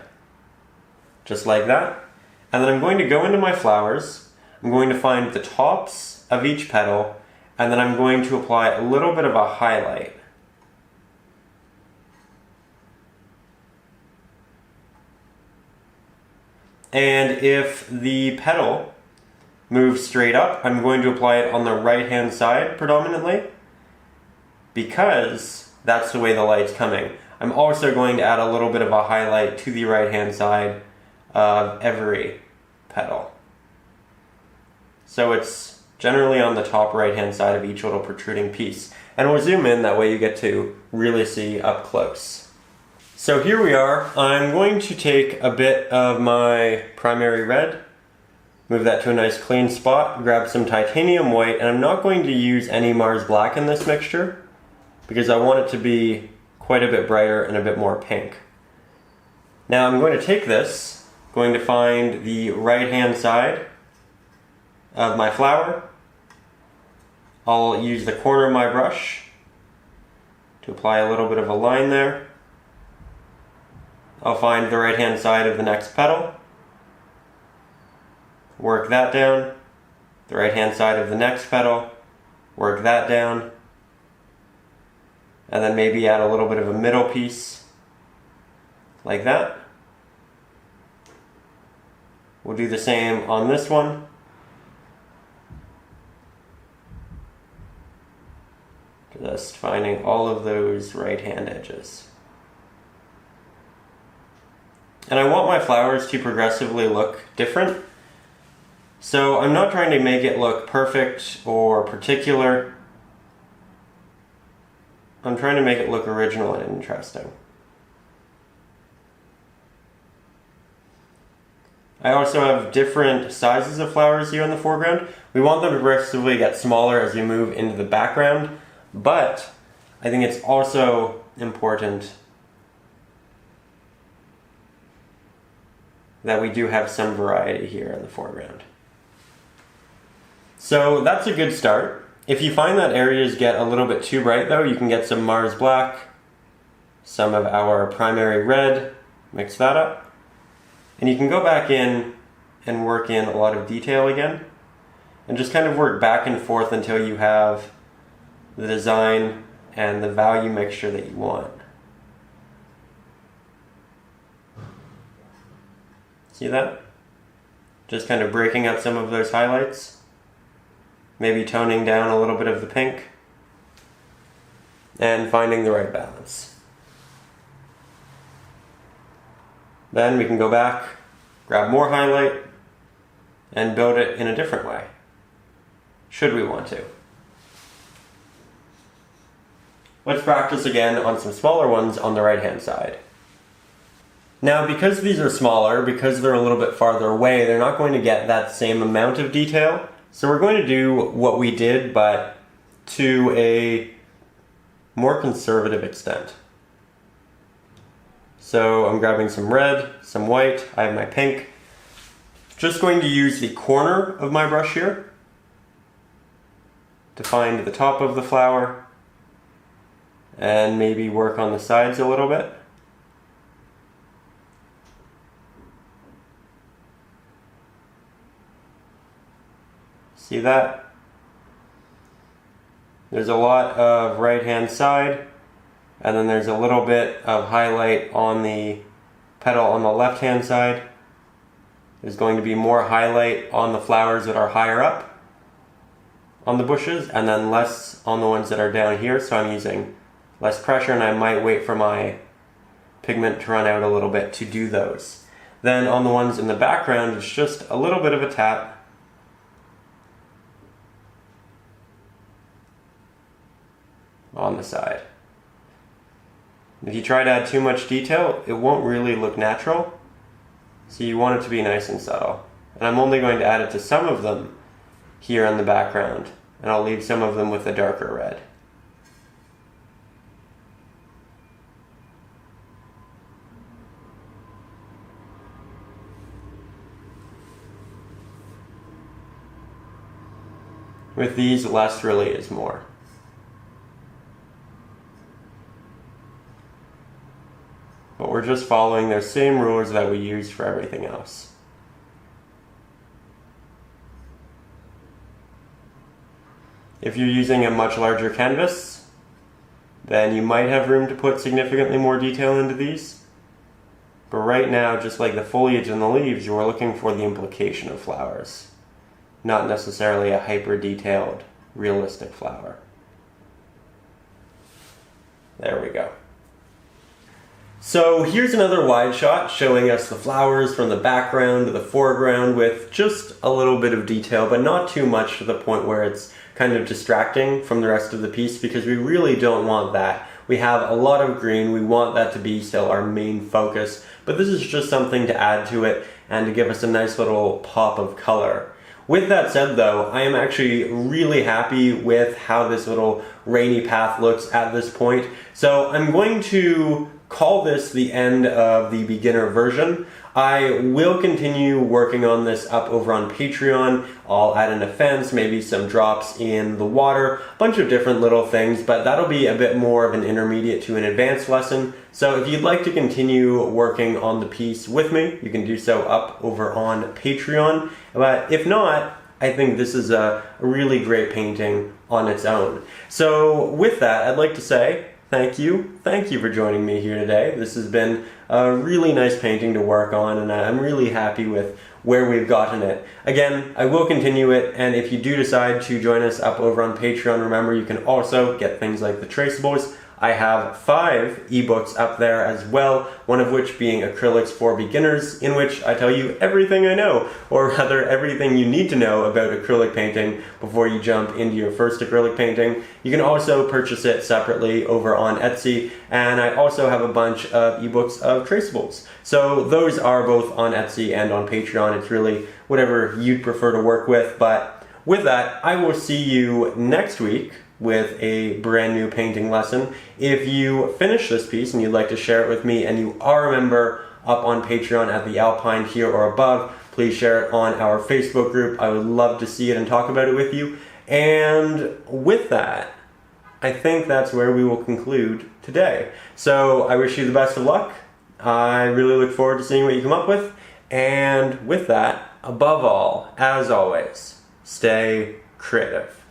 Just like that. And then I'm going to go into my flowers, I'm going to find the tops of each petal, and then I'm going to apply a little bit of a highlight. And if the petal moves straight up, I'm going to apply it on the right-hand side predominantly, because that's the way the light's coming. I'm also going to add a little bit of a highlight to the right-hand side of every petal. So it's generally on the top right-hand side of each little protruding piece. And we'll zoom in, that way you get to really see up close. So here we are. I'm going to take a bit of my primary red, move that to a nice clean spot, grab some titanium white, and I'm not going to use any Mars black in this mixture because I want it to be quite a bit brighter and a bit more pink. Now I'm going to take this, going to find the right-hand side of my flower. I'll use the corner of my brush to apply a little bit of a line there. I'll find the right-hand side of the next petal, work that down, the right-hand side of the next petal, work that down, and then maybe add a little bit of a middle piece, like that. We'll do the same on this one. Just finding all of those right-hand edges. And I want my flowers to progressively look different. So I'm not trying to make it look perfect or particular. I'm trying to make it look original and interesting. I also have different sizes of flowers here in the foreground. We want them to progressively get smaller as we move into the background, but I think it's also important that we do have some variety here in the foreground. So that's a good start. If you find that areas get a little bit too bright though, you can get some Mars black, some of our primary red, mix that up, and you can go back in and work in a lot of detail again, and just kind of work back and forth until you have the design and the value mixture that you want. See that? Just kind of breaking out some of those highlights. Maybe toning down a little bit of the pink. And finding the right balance. Then we can go back, grab more highlight, and build it in a different way, should we want to. Let's practice again on some smaller ones on the right-hand side. Now, because these are smaller, because they're a little bit farther away, they're not going to get that same amount of detail. So we're going to do what we did, but to a more conservative extent. So I'm grabbing some red, some white, I have my pink. Just going to use the corner of my brush here to find the top of the flower and maybe work on the sides a little bit. See that? There's a lot of right-hand side, and then there's a little bit of highlight on the petal on the left-hand side. There's going to be more highlight on the flowers that are higher up on the bushes, and then less on the ones that are down here, so I'm using less pressure, and I might wait for my pigment to run out a little bit to do those. Then on the ones in the background, it's just a little bit of a tap on the side. If you try to add too much detail, it won't really look natural, so you want it to be nice and subtle. And I'm only going to add it to some of them here in the background, and I'll leave some of them with a darker red. With these, less really is more. But we're just following those same rules that we use for everything else. If you're using a much larger canvas, then you might have room to put significantly more detail into these. But right now, just like the foliage and the leaves, you are looking for the implication of flowers, not necessarily a hyper-detailed, realistic flower. There we go. So here's another wide shot showing us the flowers from the background to the foreground with just a little bit of detail, but not too much to the point where it's kind of distracting from the rest of the piece, because we really don't want that. We have a lot of green, we want that to be still our main focus, but this is just something to add to it and to give us a nice little pop of color. With that said though, I am actually really happy with how this little rainy path looks at this point. So I'm going to call this the end of the beginner version. I will continue working on this up over on Patreon. I'll add in a fence, maybe some drops in the water, a bunch of different little things, but that'll be a bit more of an intermediate to an advanced lesson. So if you'd like to continue working on the piece with me, you can do so up over on Patreon. But if not, I think this is a really great painting on its own. So with that, I'd like to say thank you for joining me here today. This has been a really nice painting to work on, and I'm really happy with where we've gotten it. Again, I will continue it, and if you do decide to join us up over on Patreon, remember you can also get things like the traceables. I have 5 ebooks up there as well, one of which being Acrylics for Beginners, in which I tell you everything I know, or rather everything you need to know about acrylic painting before you jump into your first acrylic painting. You can also purchase it separately over on Etsy, and I also have a bunch of ebooks of traceables. So those are both on Etsy and on Patreon. It's really whatever you'd prefer to work with, but with that, I will see you next week with a brand new painting lesson. If you finish this piece and you'd like to share it with me and you are a member up on Patreon at the Alpine here or above, please share it on our Facebook group. I would love to see it and talk about it with you. And with that, I think that's where we will conclude today. So I wish you the best of luck. I really look forward to seeing what you come up with. And with that, above all, as always, stay creative.